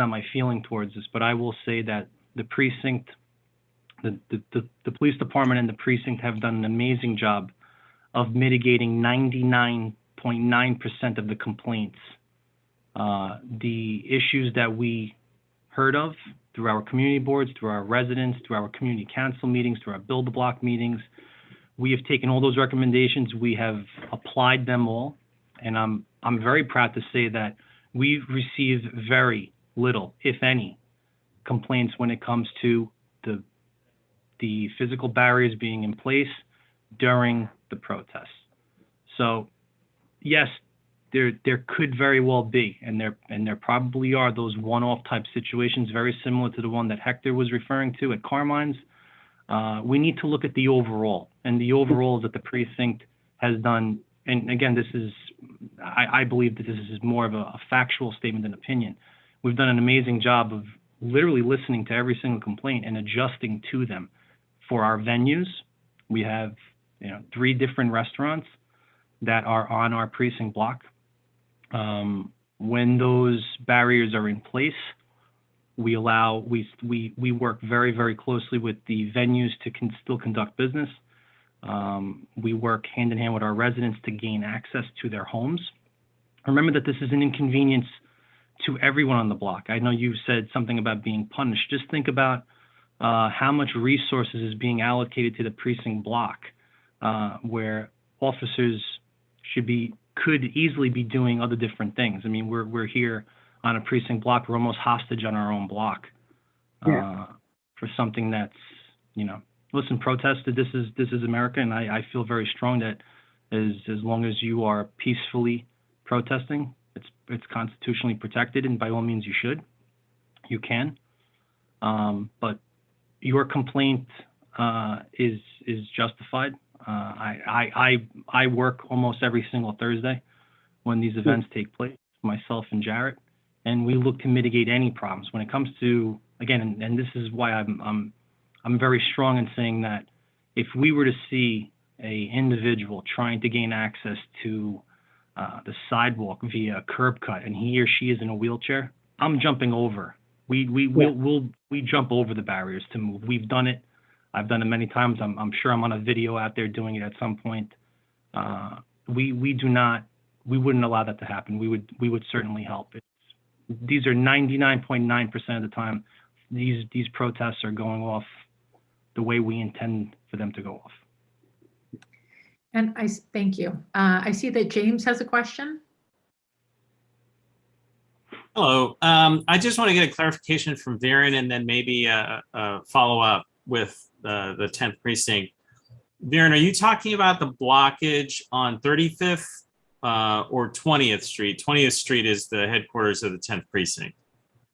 my feeling towards this, but I will say that the precinct, the police department and the precinct have done an amazing job of mitigating 99.9% of the complaints. The issues that we heard of through our community boards, through our residents, through our community council meetings, through our build the block meetings, we have taken all those recommendations, we have applied them all, and I'm very proud to say that we've received very little, if any, complaints when it comes to the physical barriers being in place during the protests. So yes, there could very well be, and there probably are, those one-off type situations very similar to the one that Hector was referring to at Carmine's. We need to look at the overall, and the overall is that the precinct has done, and again, I believe that this is more of a factual statement than opinion. We've done an amazing job of literally listening to every single complaint and adjusting to them. For our venues, we have 3 different restaurants that are on our precinct block. When those barriers are in place, we work very, very closely with the venues to still conduct business. We work hand in hand with our residents to gain access to their homes. Remember that this is an inconvenience to everyone on the block. I know you said something about being punished. Just think about how much resources is being allocated to the precinct block, where officers could easily be doing other different things. I mean, we're here on a precinct block. We're almost hostage on our own block for something that's, listen, protest. This is America, and I feel very strong that as long as you are peacefully protesting, it's constitutionally protected, and by all means you can. But your complaint is justified. I work almost every single Thursday when these events take place, myself and Jarrett, and we look to mitigate any problems when it comes to, again, and this is why I'm very strong in saying that if we were to see a individual trying to gain access to the sidewalk via a curb cut and he or she is in a wheelchair, I'm jumping over. We jump over the barriers to move. We've done it. I've done it many times. I'm sure I'm on a video out there doing it at some point. We wouldn't allow that to happen. We would certainly help. These are 99.9% of the time, these protests are going off the way we intend for them to go off. And thank you. I see that James has a question. Hello. I just want to get a clarification from Viren and then maybe a follow up with the 10th precinct. Viren, are you talking about the blockage on 35th or 20th Street? 20th Street is the headquarters of the 10th precinct.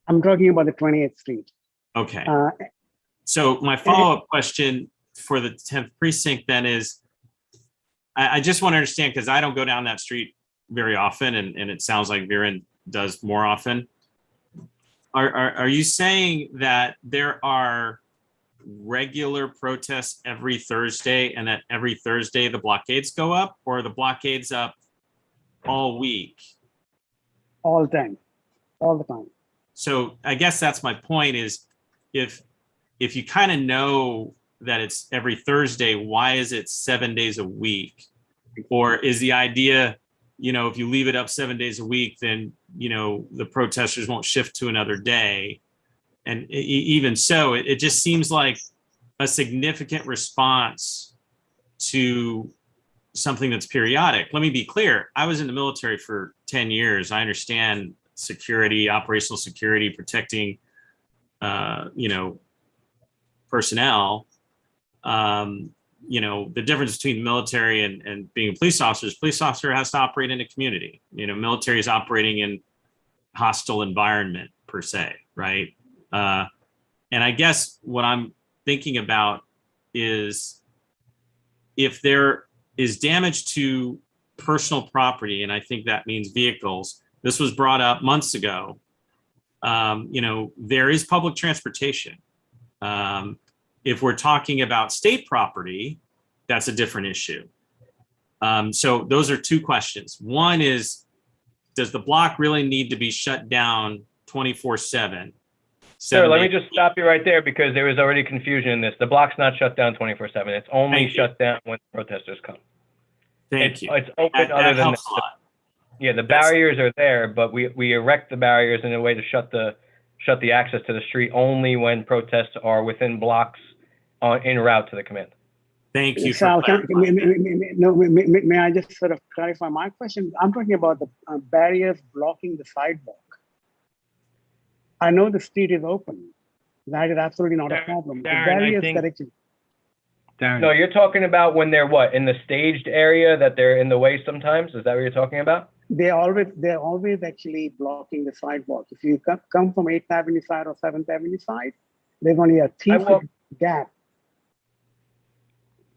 I'm talking about the 28th Street. Okay. Uh, So my follow-up question for the 10th precinct then is, I just want to understand, because I don't go down that street very often, and it sounds like Viren does more often. Are you saying that there are regular protests every Thursday, and that every Thursday the blockades go up, or are the blockades up all week? all time, all the time. So I guess that's my point is, if you kind of know that it's every Thursday, why is it 7 days a week? Or is the idea, if you leave it up 7 days a week, then, the protesters won't shift to another day. And even so, it just seems like a significant response to something that's periodic. Let me be clear. I was in the military for 10 years. I understand security, operational security, protecting, personnel. The difference between the military and being a police officer has to operate in a community. Military is operating in hostile environment per se, right? And I guess what I'm thinking about is, if there is damage to personal property, and I think that means vehicles, this was brought up months ago. There is public transportation. If we're talking about state property, that's a different issue. So those are two questions. One is, does the block really need to be shut down 24/7? Sir, let me just stop you right there, because there was already confusion in this. The block's not shut down 24/7. It's only shut down when protesters come. Thank you. It's open other than helps a lot. Yeah, the barriers are there, but we erect the barriers in a way to shut the access to the street only when protests are within blocks en route to the command. Thank you. Sal, may I just sort of clarify my question? I'm talking about the barriers blocking the sidewalk. I know the street is open. That is absolutely not a problem. The barriers that actually... Darren. No, you're talking about when they're in the staged area, that they're in the way sometimes? Is that what you're talking about? They're always actually blocking the sidewalk. If you come from 8th Avenue side or 7th Avenue side, there's only a 3-foot gap.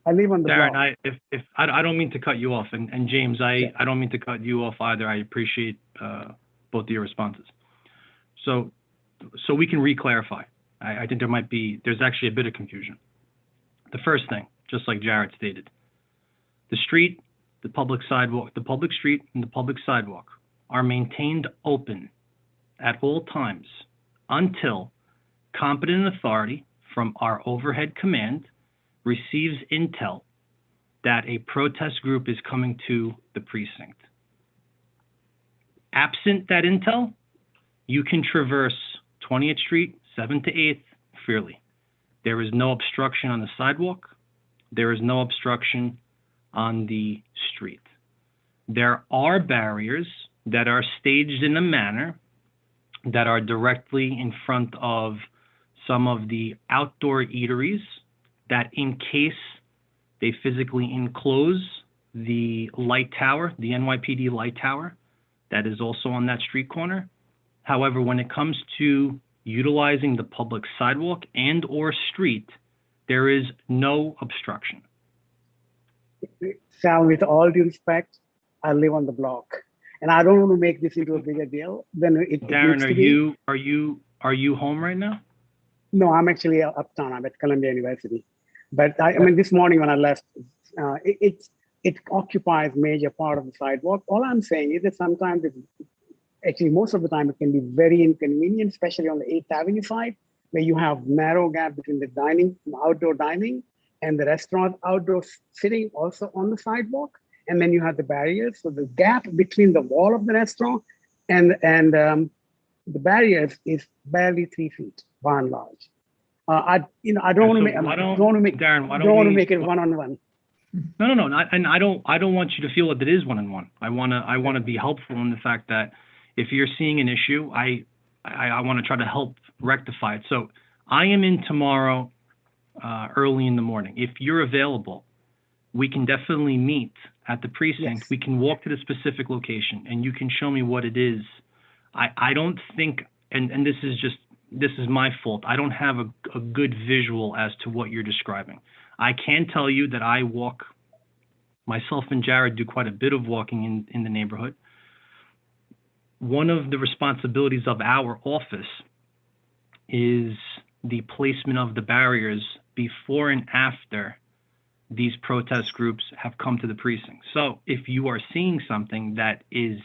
I live on the Darren, block. I don't mean to cut you off, and James, I don't mean to cut you off either. I appreciate both of your responses. So we can re-clarify. I think there's actually a bit of confusion. The first thing, just like Jared stated, the street, the public sidewalk, the public street and the public sidewalk are maintained open at all times until competent authority from our overhead command receives intel that a protest group is coming to the precinct. Absent that intel, you can traverse 20th Street, 7th to 8th freely. There is no obstruction on the sidewalk. There is no obstruction on the street. There are barriers that are staged in a manner that are directly in front of some of the outdoor eateries, that in case they physically enclose the light tower, the NYPD light tower, that is also on that street corner. However, when it comes to utilizing the public sidewalk and or street, there is no obstruction. Sal, with all due respect, I live on the block, and I don't want to make this into a bigger deal than it Darren, needs to be. are you home right now? No, I'm actually uptown. I'm at Columbia University. But I mean, this morning when I left, it occupies major part of the sidewalk. All I'm saying is that sometimes actually, most of the time, it can be very inconvenient, especially on the 8th Avenue side, where you have narrow gap between the outdoor dining, and the restaurant outdoor sitting also on the sidewalk. And then you have the barriers. So the gap between the wall of the restaurant and the barriers is barely 3 feet, by and large. I don't want to make it one-on-one. No. And I don't want you to feel that it is one-on-one. I want to be helpful in the fact that if you're seeing an issue, I want to try to help rectify it. So I am in tomorrow early in the morning. If you're available, we can definitely meet at the precinct, Yes. we can walk to the specific location and you can show me what it is. I don't think, and this is my fault. I don't have a good visual as to what you're describing. I can tell you that I walk, myself and Jared do quite a bit of walking in the neighborhood. One of the responsibilities of our office is the placement of the barriers before and after these protest groups have come to the precinct. So if you are seeing something that is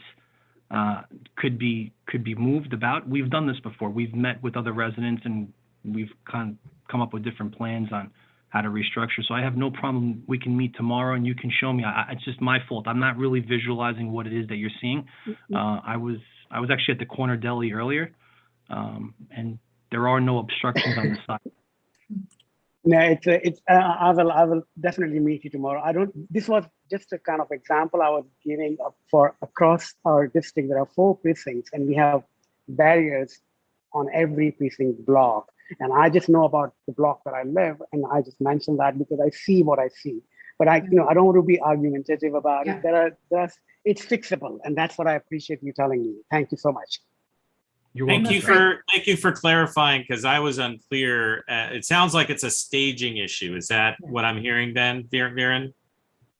could be moved about, we've done this before. We've met with other residents and we've come up with different plans on how to restructure. So I have no problem. We can meet tomorrow and you can show me. It's just my fault. I'm not really visualizing what it is that you're seeing. I was actually at the corner deli earlier, and there are no obstructions on the side. No, I will definitely meet you tomorrow. This was just a kind of example I was giving for across our district. There are 4 precincts and we have barriers on every precinct block. And I just know about the block that I live, and I just mentioned that because I see what I see. But I don't want to be argumentative about it. It's fixable, and that's what I appreciate you telling me. Thank you so much. You're Thank welcome. you for clarifying, because I was unclear. It sounds like it's a staging issue. Is that what I'm hearing then, Viren?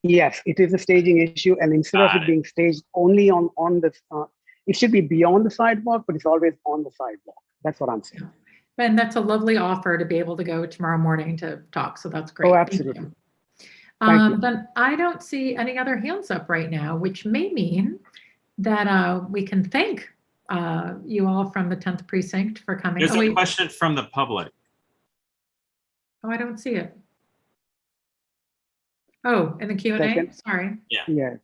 Yes, it is a staging issue, and instead of it being staged only on the, it should be beyond the sidewalk, but it's always on the sidewalk. That's what I'm saying. And that's a lovely offer to be able to go tomorrow morning to talk. So that's great. Oh, absolutely. Thank you. Thank you. Then I don't see any other hands up right now, which may mean that we can thank you all from the 10th precinct for coming. There's a question from the public. Oh, I don't see it. Oh, in the Q&A? Second. Sorry. Yeah.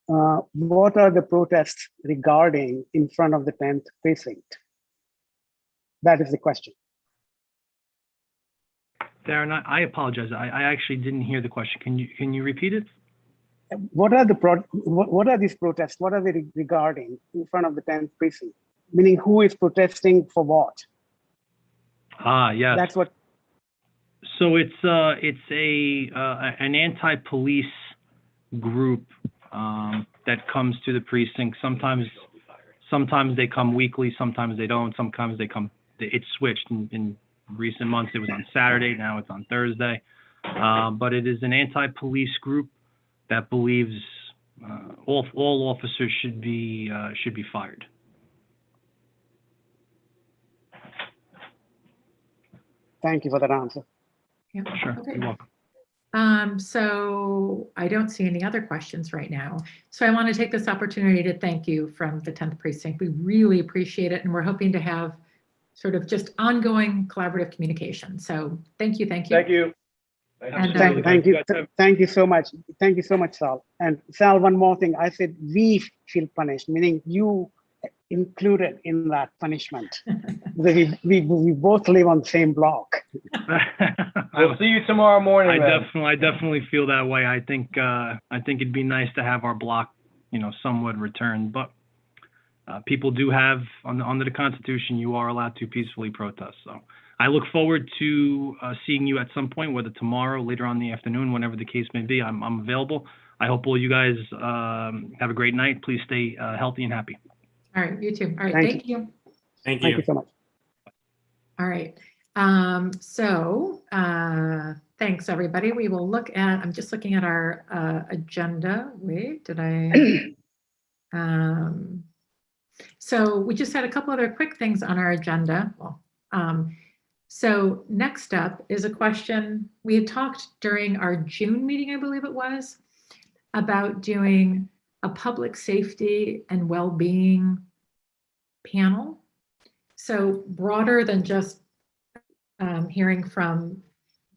What are the protests regarding in front of the 10th precinct? That is the question. Darren, I apologize. I actually didn't hear the question. Can you repeat it? What are these protests? What are they regarding in front of the 10th precinct? Meaning, who is protesting for what? Yes. That's what. So it's an anti-police group that comes to the precinct. Sometimes they come weekly. Sometimes they don't. Sometimes they come. It's switched in recent months. It was on Saturday. Now it's on Thursday. But it is an anti-police group that believes all officers should be fired. Thank you for that answer. Yeah. Sure. Okay. You're welcome. So I don't see any other questions right now. So I want to take this opportunity to thank you from the 10th precinct. We really appreciate it. And we're hoping to have sort of just ongoing collaborative communication. So thank you. Thank you. Thank you. And, Thank you. Thank you so much. Thank you so much, Sal. And Sal, one more thing. I said we feel punished, meaning you included in that punishment. we both live on the same block. We'll see you tomorrow morning. I definitely feel that way. I think it'd be nice to have our block, somewhat returned, but people do have under the Constitution, you are allowed to peacefully protest. So I look forward to seeing you at some point, whether tomorrow, later on in the afternoon, whenever the case may be. I'm available. I hope all you guys have a great night. Please stay healthy and happy. all right, you too. All right, Thank you. Thank Thank you. you so much. All right. Thanks, everybody. We will look at, I'm just looking at our agenda. Wait, did I? So we just had a couple other quick things on our agenda. Well, so next up is a question. We had talked during our June meeting, I believe it was, about doing a public safety and well-being panel. So broader than just hearing from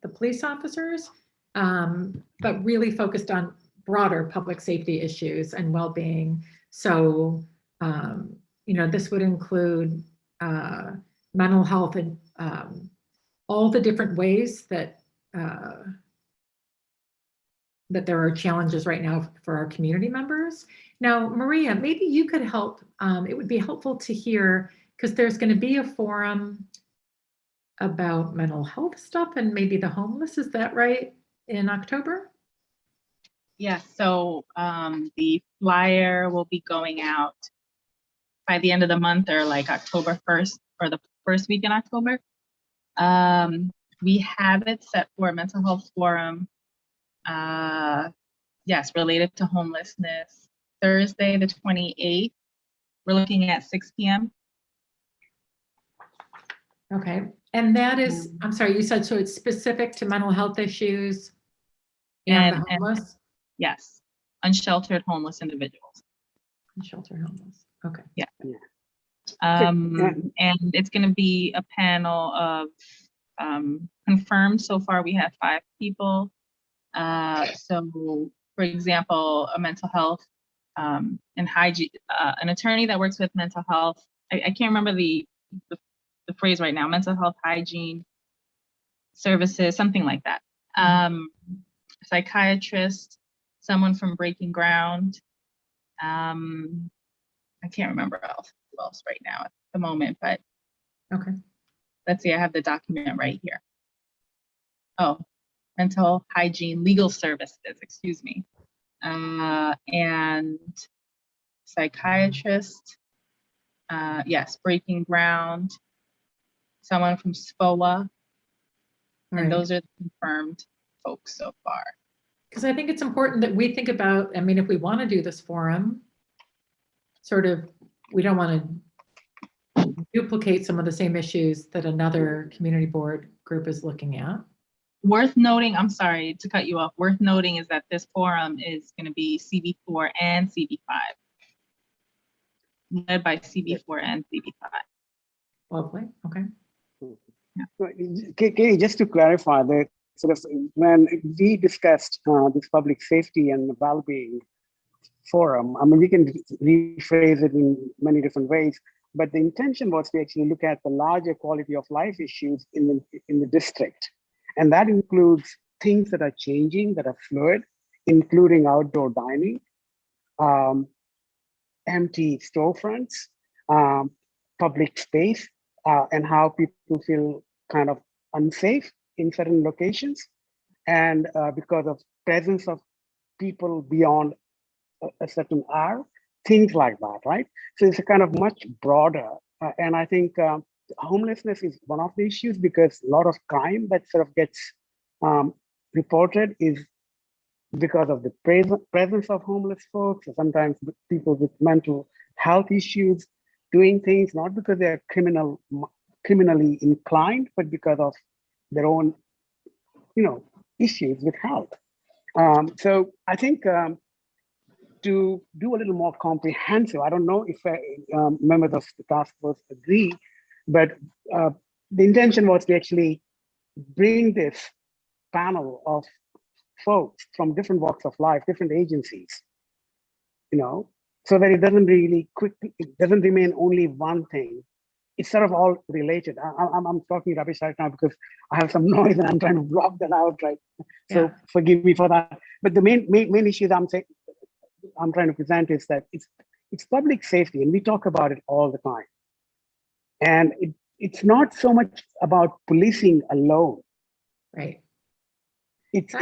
the police officers, but really focused on broader public safety issues and well-being. So, this would include mental health and all the different ways that there are challenges right now for our community members. Now, Maria, maybe you could help. It would be helpful to hear, because there's going to be a forum about mental health stuff and maybe the homeless. Is that right, in October? Yes, so the flyer will be going out by the end of the month, or like October 1st, or the first week in October. We have it set for a mental health forum, yes, related to homelessness, Thursday the 28th. We're looking at 6 p.m. Okay, and that is, I'm sorry, you said, so it's specific to mental health issues and the homeless? Yes, unsheltered homeless individuals. Shelter homeless, okay. Yeah. Yeah. And it's going to be a panel of confirmed. So far, we have 5 people. So, for example, a mental health and hygiene, an attorney that works with mental health. I can't remember the phrase right now. Mental health hygiene services, something like that. Psychiatrist, someone from Breaking Ground. I can't remember who else right now at the moment, but Okay. let's see, I have the document right here. Oh, mental hygiene, legal services, excuse me. And psychiatrist, yes, Breaking Ground, someone from SPOA, and those are the confirmed folks so far. Because I think it's important that we think about, I mean, if we want to do this forum, sort of, we don't want to duplicate some of the same issues that another community board group is looking at. Worth noting, I'm sorry to cut you off, worth noting is that this forum is going to be CB4 and CB5. Led by CB4 and CB5. Lovely, okay. Okay, just to clarify that, sort of when we discussed this public safety and well-being forum, I mean, we can rephrase it in many different ways, but the intention was to actually look at the larger quality of life issues in the district. And that includes things that are changing, that are fluid, including outdoor dining, empty storefronts, public space, and how people feel kind of unsafe in certain locations, and because of presence of people beyond a certain hour, things like that, right? So it's a kind of much broader, and I think homelessness is one of the issues, because a lot of crime that sort of gets reported is because of the presence of homeless folks, or sometimes people with mental health issues doing things, not because they're criminally inclined, but because of their own, issues with health. So I think to do a little more comprehensive, I don't know if members of the task force agree, but the intention was to actually bring this panel of folks from different walks of life, different agencies, so that it doesn't remain only one thing. It's sort of all related. I'm talking rubbish right now because I have some noise and I'm trying to block that out, right? So forgive me for that. But the main issue that I'm trying to present is that it's public safety, and we talk about it all the time. And it's not so much about policing alone. Right. It's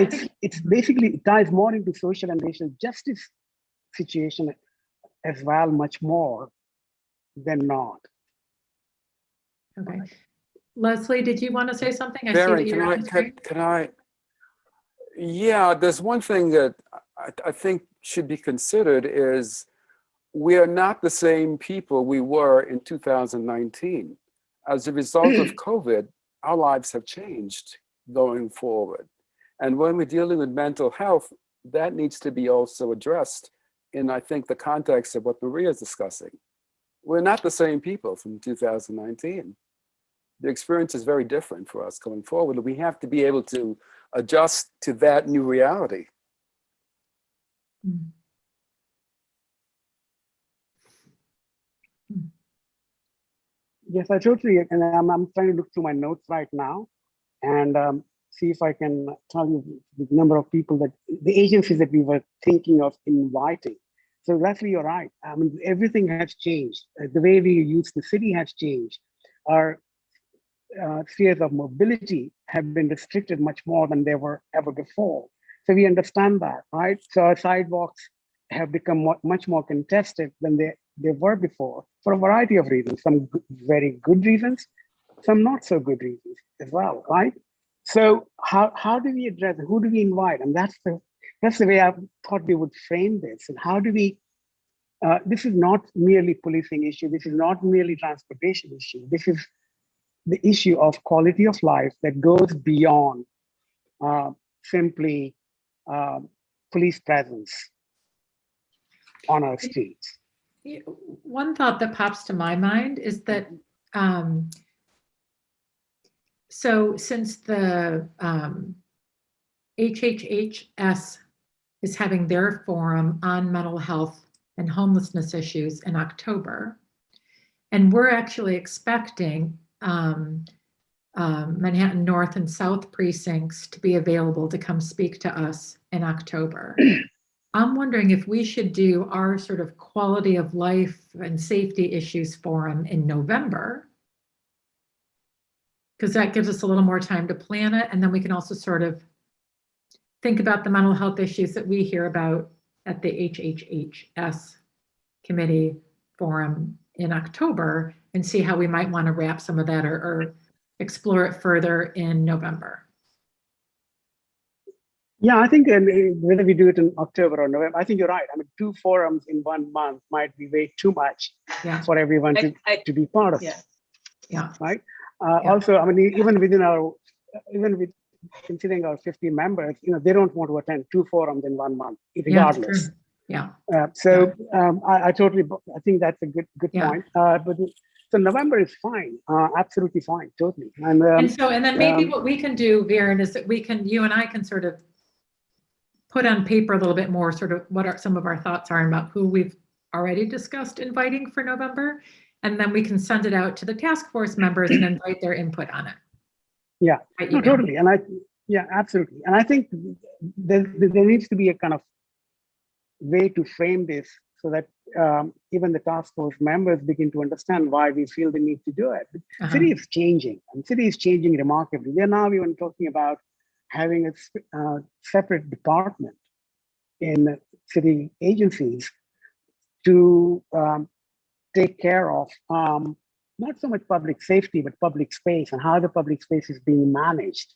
basically, it ties more into social and racial justice situation as well, much more than not. Okay. Leslie, did you want to say something? Karen, can I? Yeah, there's one thing that I think should be considered is we are not the same people we were in 2019. As a result of COVID, our lives have changed going forward. And when we're dealing with mental health, that needs to be also addressed in, I think, the context of what Maria is discussing. We're not the same people from 2019. The experience is very different for us going forward. We have to be able to adjust to that new reality. Yes, I totally, and I'm trying to look through my notes right now and see if I can tell you the number of people the agencies that we were thinking of inviting. So Leslie, you're right. I mean, everything has changed. The way we use the city has changed. Our spheres of mobility have been restricted much more than they were ever before. So we understand that, right? So our sidewalks have become much more contested than they were before for a variety of reasons, some very good reasons, some not so good reasons as well, right? So how do we address it? Who do we invite? And that's the way I thought we would frame this. And how do we, this is not merely policing issue. This is not merely transportation issue. This is the issue of quality of life that goes beyond simply police presence on our streets. One thought that pops to my mind is that so since the HHHS is having their forum on mental health and homelessness issues in October, and we're actually expecting Manhattan North and South precincts to be available to come speak to us in October. I'm wondering if we should do our sort of quality of life and safety issues forum in November, because that gives us a little more time to plan it. And then we can also sort of think about the mental health issues that we hear about at the HHHS committee forum in October and see how we might want to wrap some of that or explore it further in November. Yeah, I think whether we do it in October or November, I think you're right. I mean, 2 forums in 1 month might be way too much for everyone to be part of. Yeah. Right. Also, I mean, even with considering our 50 members, they don't want to attend 2 forums in 1 month, regardless. Yeah. I think that's a good point. So November is fine, absolutely fine, totally. And then maybe what we can do, Viren, is that you and I can sort of put on paper a little bit more sort of what some of our thoughts are about who we've already discussed inviting for November. And then we can send it out to the task force members and invite their input on it. Yeah, no, totally. And absolutely. And I think there needs to be a kind of way to frame this so that even the task force members begin to understand why we feel the need to do it. City is changing, and city is changing remarkably. We're now even talking about having a separate department in city agencies to take care of not so much public safety, but public space and how the public space is being managed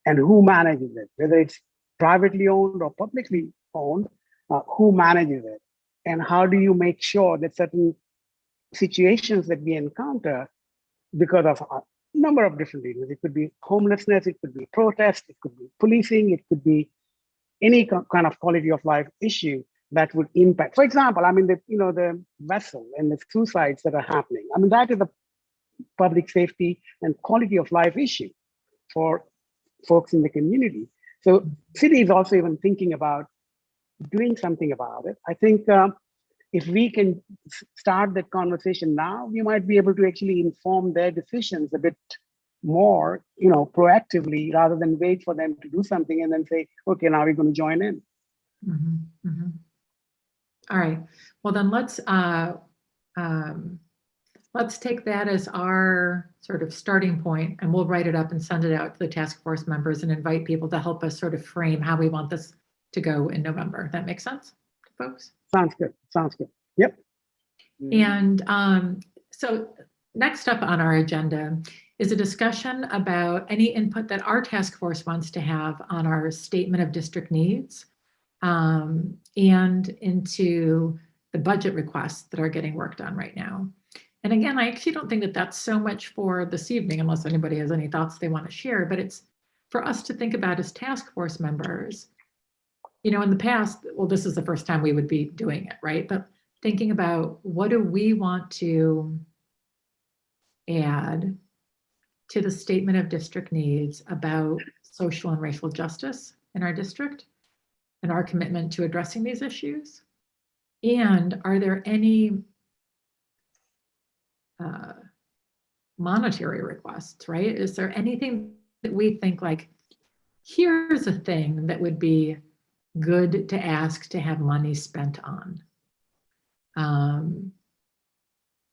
and who manages it, whether it's privately owned or publicly owned, who manages it, and how do you make sure that certain situations that we encounter because of a number of different reasons, it could be homelessness, it could be protest, it could be policing, it could be any kind of quality of life issue that would impact. For example, I mean, the vessel and the suicides that are happening. I mean, that is a public safety and quality of life issue for folks in the community. So city is also even thinking about doing something about it. I think if we can start that conversation now, we might be able to actually inform their decisions a bit more, proactively, rather than wait for them to do something and then say, okay, now we're going to join in. Mm-hmm, mm-hmm. All right. Well, then let's take that as our sort of starting point, and we'll write it up and send it out to the task force members and invite people to help us sort of frame how we want this to go in November. That makes sense to folks? Sounds good. Sounds good. Yep. And so next up on our agenda is a discussion about any input that our task force wants to have on our statement of district needs and into the budget requests that are getting worked on right now. And again, I actually don't think that that's so much for this evening, unless anybody has any thoughts they want to share, but it's for us to think about as task force members. In the past, well, this is the first time we would be doing it, right? But thinking about what do we want to add to the statement of district needs about social and racial justice in our district and our commitment to addressing these issues? And are there any monetary requests, right? Is there anything that we think like, here's a thing that would be good to ask to have money spent on? And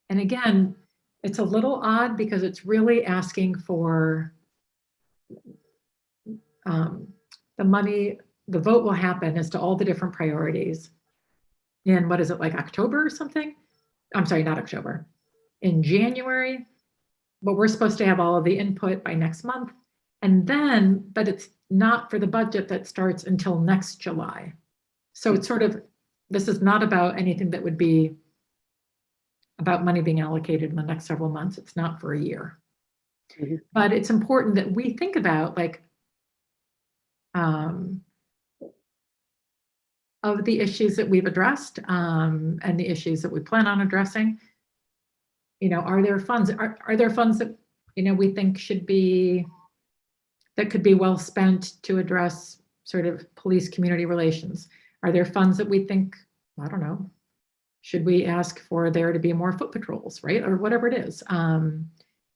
again, it's a little odd because it's really asking for the money the vote will happen as to all the different priorities. In what is it, like October or something? I'm sorry, not October. In January, but we're supposed to have all of the input by next month. And then, but it's not for the budget that starts until next July. So it's sort of, this is not about anything that would be about money being allocated in the next several months. It's not for a year. Mm-hmm. But it's important that we think about, like, of the issues that we've addressed and the issues that we plan on addressing. You know, are there funds? Are there funds that, you know, we think should be, that could be well spent to address sort of police community relations? Are there funds that we think, I don't know, should we ask for there to be more foot patrols, right? Or whatever it is, and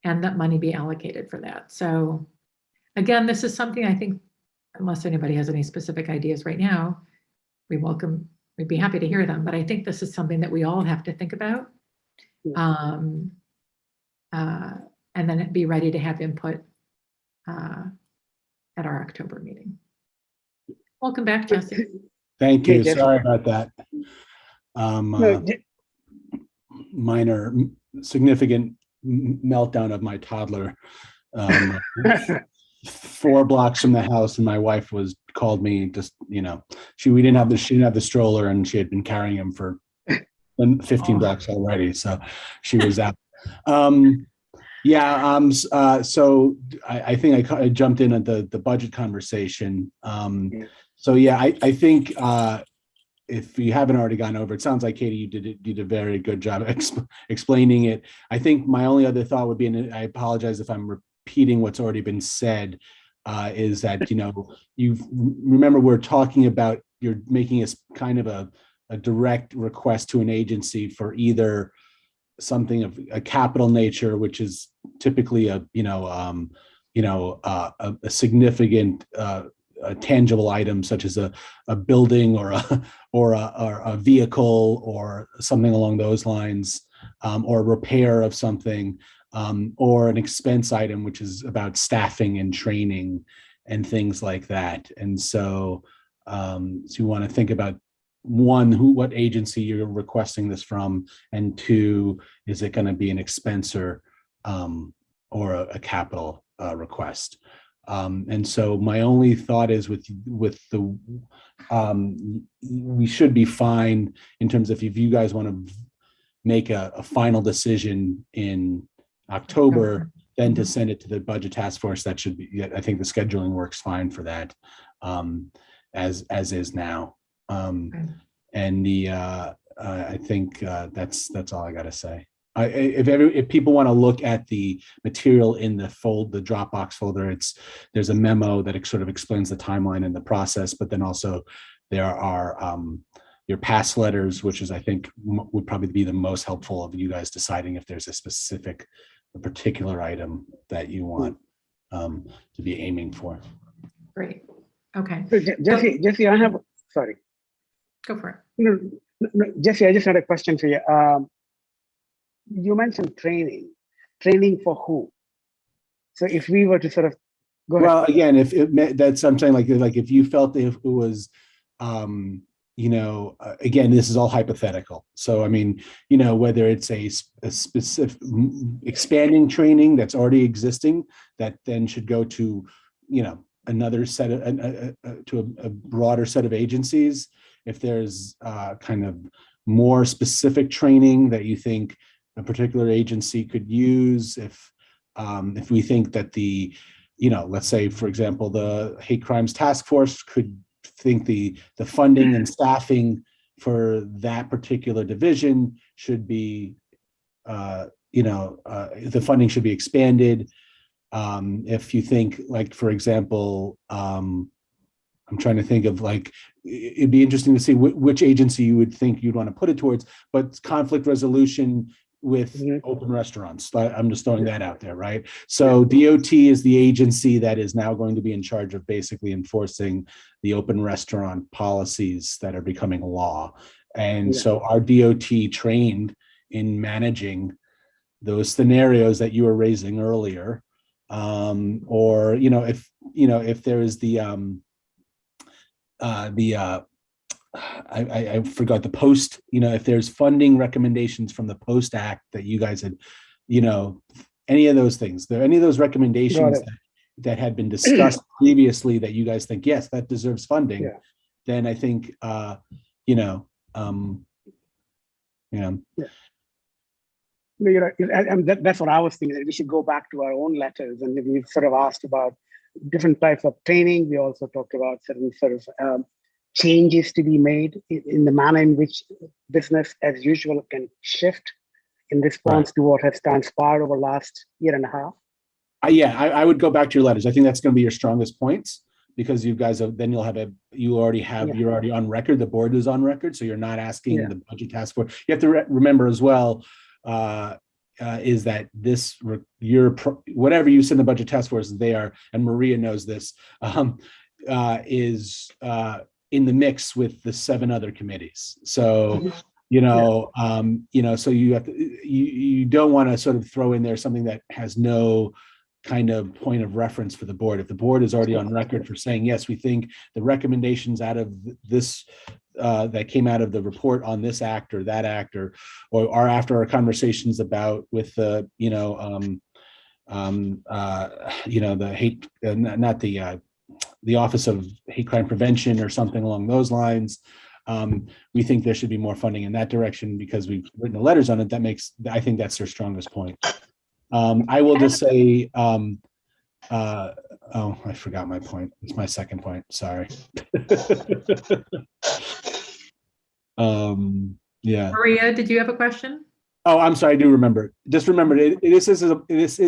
that money be allocated for that. So again, this is something I think, unless anybody has any specific ideas right now, we'd be happy to hear them. But I think this is something that we all have to think about. And then be ready to have input at our October meeting. Welcome back, Jesse. Thank you. Yeah, Jesse. Sorry about that. Minor significant meltdown of my toddler. 4 blocks from the house, and my wife called me, just, you know, she didn't have the stroller, and she had been carrying him for 15 blocks already, so she was out. So I think I jumped in at the budget conversation. So yeah, I think if you haven't already gone over, it sounds like, Katie, you did a very good job explaining it. I think my only other thought would be, and I apologize if I'm repeating what's already been said, is that, you know, remember we're talking about, you're making a kind of a direct request to an agency for either something of a capital nature, which is typically a significant a tangible item, such as a building or a vehicle or something along those lines, or repair of something, or an expense item, which is about staffing and training and things like that. And so you want to think about, one, what agency you're requesting this from, and 2, is it going to be an expense or a capital request? And so my only thought is with the we should be fine in terms of, if you guys want to make a final decision in October, then to send it to the budget task force. That should be, I think the scheduling works fine for that, as is now. And I think that's all I got to say. If people want to look at the material in the Dropbox folder, there's a memo that sort of explains the timeline and the process, but then also there are your past letters, which is, I think, would probably be the most helpful of you guys deciding if there's a particular item that you want to be aiming for. Great. Okay. So, Jesse, I have, sorry. Go for it. No, Jesse, I just had a question for you. You mentioned training for who? So if we were to sort of go ahead. Well, again, that's, I'm saying, like if you felt if it was, again, this is all hypothetical. So, I mean, whether it's a specific expanding training that's already existing, that then should go to, another set of, to a broader set of agencies. If there's kind of more specific training that you think a particular agency could use, if we think that let's say, for example, the hate crimes task force could think the funding and staffing for that particular division should be, the funding should be expanded. If you think, like, for example, I'm trying to think of, like, it'd be interesting to see which agency you would think you'd want to put it towards, but conflict resolution with open restaurants. I'm just throwing that out there, right? So DOT is the agency that is now going to be in charge of basically enforcing the open restaurant policies that are becoming law. And so our DOT trained in managing those scenarios that you were raising earlier. Or, if there is the, I forgot the post, if there's funding recommendations from the post act that you guys had, any of those things, any of those recommendations that had been discussed previously that you guys think, yes, that deserves funding, then I think, Yeah. And that's what I was thinking. We should go back to our own letters, and we sort of asked about different types of training. We also talked about certain sort of changes to be made in the manner in which business as usual can shift in response to what has transpired over the last year and a half. I would go back to your letters. I think that's going to be your strongest points, because you guys have, then you're already on record. The board is on record, so you're not asking the budget task force. You have to remember as well, is that whatever you send the budget task force, they are, and Maria knows this, is in the mix with the 7 other committees. So, so you have to, you don't want to sort of throw in there something that has no kind of point of reference for the board. If the board is already on record for saying, yes, we think the recommendations out of this that came out of the report on this act or that act, or are after our conversations about with the the hate, not the Office of Hate Crime Prevention or something along those lines, we think there should be more funding in that direction because we've written the letters on it. I think that's their strongest point. I will just say, I forgot my point. It's my second point. Sorry. Maria, did you have a question? Oh, I'm sorry. I do remember. Just remember, this is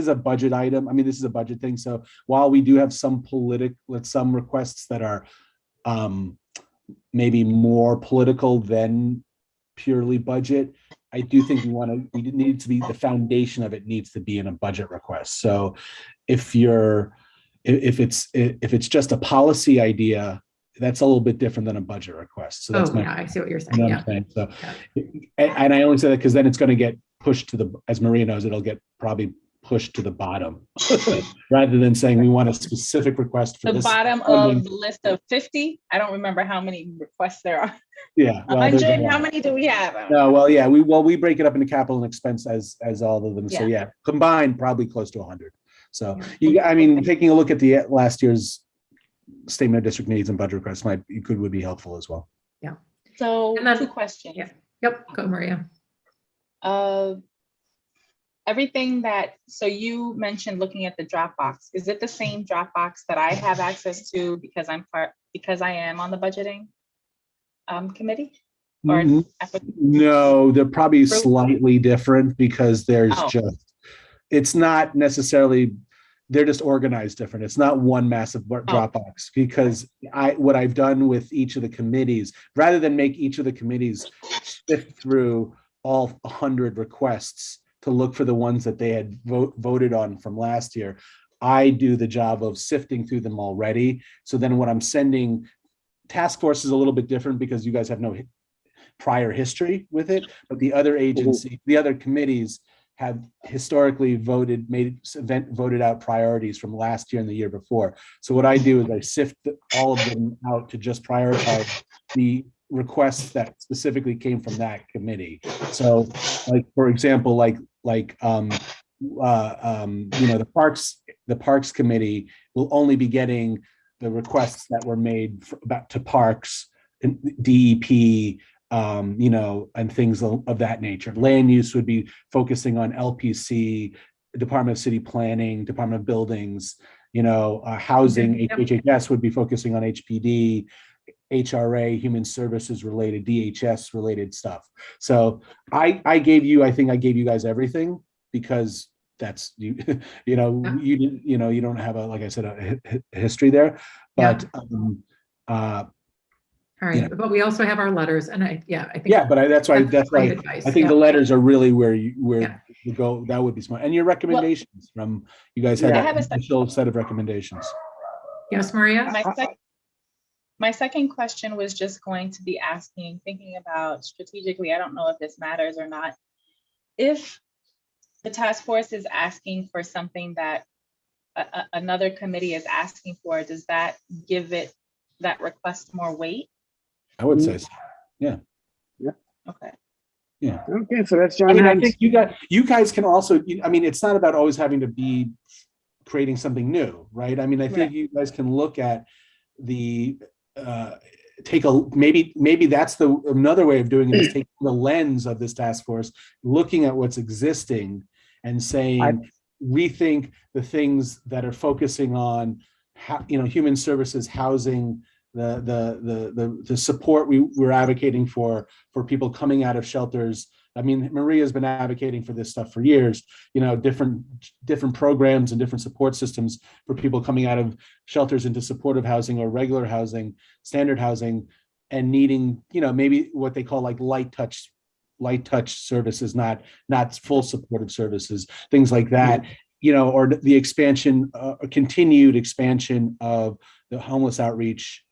a budget item. I mean, this is a budget thing. So while we do have some requests that are maybe more political than purely budget, I do think we need to be, the foundation of it needs to be in a budget request. So if it's just a policy idea, that's a little bit different than a budget request. So that's I see what you're saying. I'm saying. So, and I only say that because then it's going to get pushed to as Maria knows, it'll get probably pushed to the bottom rather than saying we want a specific request for the this bottom of the list of 50. I don't remember how many requests there are. Yeah, well, 100. How many do we have? No, well, yeah, we break it up into capital and expense as all of them. So combined, probably close to 100. So taking a look at the last year's statement of district needs and budget requests would be helpful as well. Yeah. So 2 questions. Yeah. Yep. Go, Maria. Everything so you mentioned looking at the Dropbox. Is it the same Dropbox that I have access to because I am on the budgeting committee? Or no, they're probably slightly different because there's it's not necessarily, they're just organized different. It's not one massive Dropbox because what I've done with each of the committees, rather than make each of the committees sift through all 100 requests to look for the ones that they had voted on from last year, I do the job of sifting through them already. So then what I'm sending, task force is a little bit different because you guys have no prior history with it, but the other agency, the other committees have historically voted out priorities from last year and the year before. So what I do is I sift all of them out to just prioritize the requests that specifically came from that committee. So, like for example, the parks committee will only be getting the requests that were made to parks and DEP, and things of that nature. Land use would be focusing on LPC, Department of City Planning, Department of Buildings, housing, HHS would be focusing on HPD, HRA, human services related, DHS related stuff. So I think I gave you guys everything because that's you don't have like I said, a history there, but all right, but we also have our letters, and I think that's why advice. I think the letters are really where you go. That would be smart, and your recommendations from you guys had an initial set of recommendations. Yes, Maria. My second question was just going to be thinking about strategically. I don't know if this matters or not. If the task force is asking for something that another committee is asking for, does that give it that request more weight? I would say so. Okay. Yeah. Okay, so let's I join mean, I hands. think you guys can also, I mean, it's not about always having to be creating something new, right? I mean, I think you guys can look at the, maybe that's another way of doing it is taking the lens of this task force, looking at what's existing and saying, rethink the things that are focusing on, human services, housing, the support we're advocating for people coming out of shelters. I mean, Maria's been advocating for this stuff for years, different programs and different support systems for people coming out of shelters into supportive housing or regular housing, standard housing, and needing, maybe what they call like light touch services, not full supportive services, things like that, or the expansion, continued expansion of the homeless outreach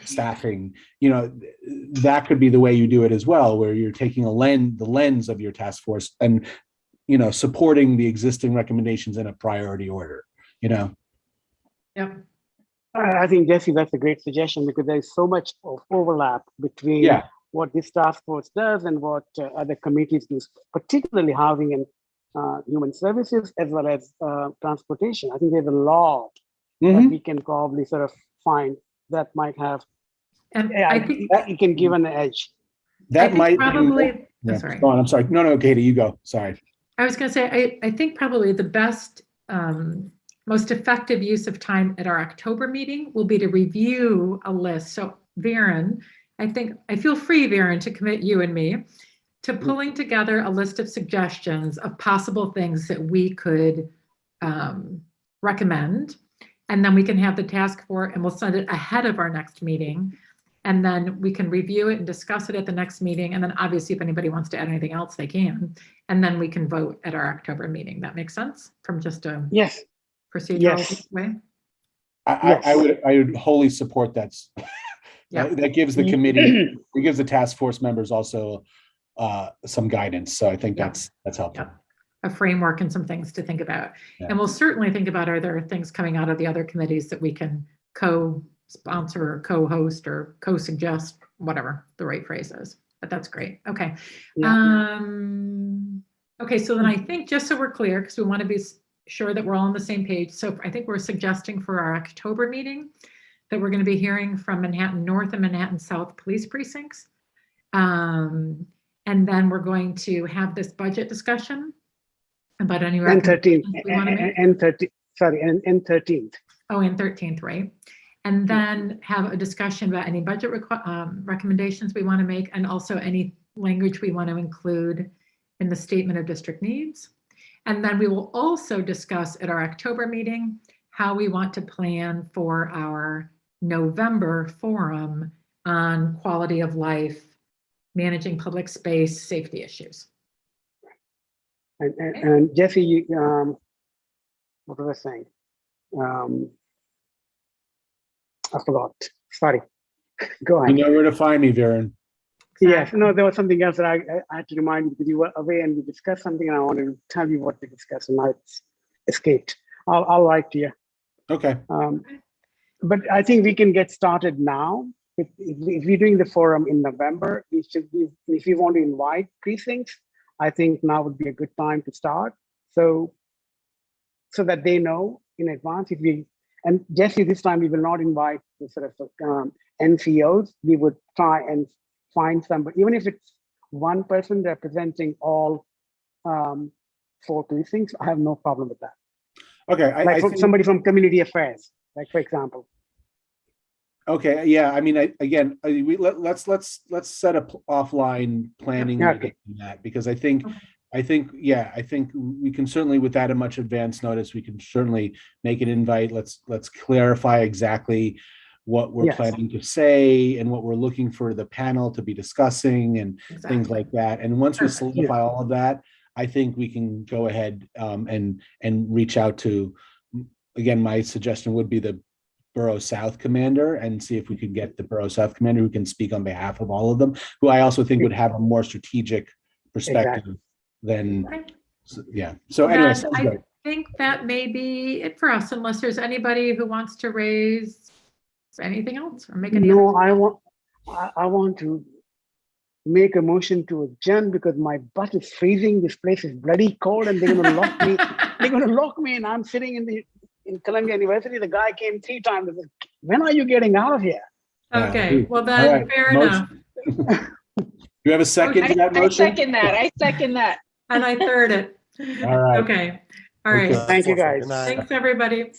staffing, that could be the way you do it as well, where you're taking the lens of your task force and, supporting the existing recommendations in a priority order, Yep. I think, Jesse, that's a great suggestion because there's so much of overlap between what this task force does and what other committees do, particularly housing and human services, as well as transportation. I think there's a lot that we can probably sort of find that might have, And I think that you can give an edge. That might probably. be, Sorry. Go on, I'm sorry. No, Katie, you go. Sorry. I was going to say, I think probably the best, most effective use of time at our October meeting will be to review a list. So Viren, I feel free, Viren, to commit you and me to pulling together a list of suggestions of possible things that we could recommend. And then we can have the task force and we'll send it ahead of our next meeting. And then we can review it and discuss it at the next meeting. And then obviously if anybody wants to add anything else, they can. And then we can vote at our October meeting. That makes sense from just a procedural way? I would wholly support that. That gives the committee, it gives the task force members also some guidance. So I think that's helpful. A framework and some things to think about. And we'll certainly think about, are there things coming out of the other committees that we can co-sponsor or co-host or co-suggest, whatever the right phrase is. But that's great. Okay. Okay, so then I think, just so we're clear, because we want to be sure that we're all on the same page. So I think we're suggesting for our October meeting that we're going to be hearing from Manhattan North and Manhattan South police precincts. And then we're going to have this budget discussion about any recommendations we want to make. And 13th. Oh, and 13th, right? And then have a discussion about any budget recommendations we want to make, and also any language we want to include in the statement of district needs. And then we will also discuss at our October meeting how we want to plan for our November forum on quality of life, managing public space, safety issues. And Jesse, what was I saying? I forgot. Sorry. Go ahead. You know where to find me, Viren. Yes. No, there was something else that I had to remind you because you were away and we discussed something and I wanted to tell you what we discussed and now it's escaped. I'll write to you. Okay. But I think we can get started now. If we're doing the forum in November, if you want to invite precincts, I think now would be a good time to start. So that they know in advance. And Jesse, this time we will not invite the sort of NCOs. We would try and find somebody, even if it's one person representing all 4 precincts, I have no problem with that. Okay. I think somebody from community affairs, like for example. Okay. Yeah. I mean, let's set up offline planning on that, because I think we can certainly, with that much advance notice, we can certainly make an invite. Let's clarify exactly what we're planning to say and what we're looking for the panel to be discussing and things like that. And once we solidify all of that, I think we can go ahead and reach out to, again, my suggestion would be the Borough South commander and see if we could get the Borough South commander who can speak on behalf of all of them, who I also think would have a more strategic perspective than, So anyway, I think that may be it for us, unless there's anybody who wants to raise Anything else or make any No, other- I want to make a motion to adjourn because my butt is freezing. This place is bloody cold, and they're going to lock me. They're going to lock me, and I'm sitting in Columbia University. The guy came 3 times. I said, when are you getting out of here? Okay, well All then, right, fair motion. enough. Do you have a second to that I motion? second that. I second that. And I third it. All right. Okay, all right. Okay. Thank you, guys. Good night. Thanks, everybody.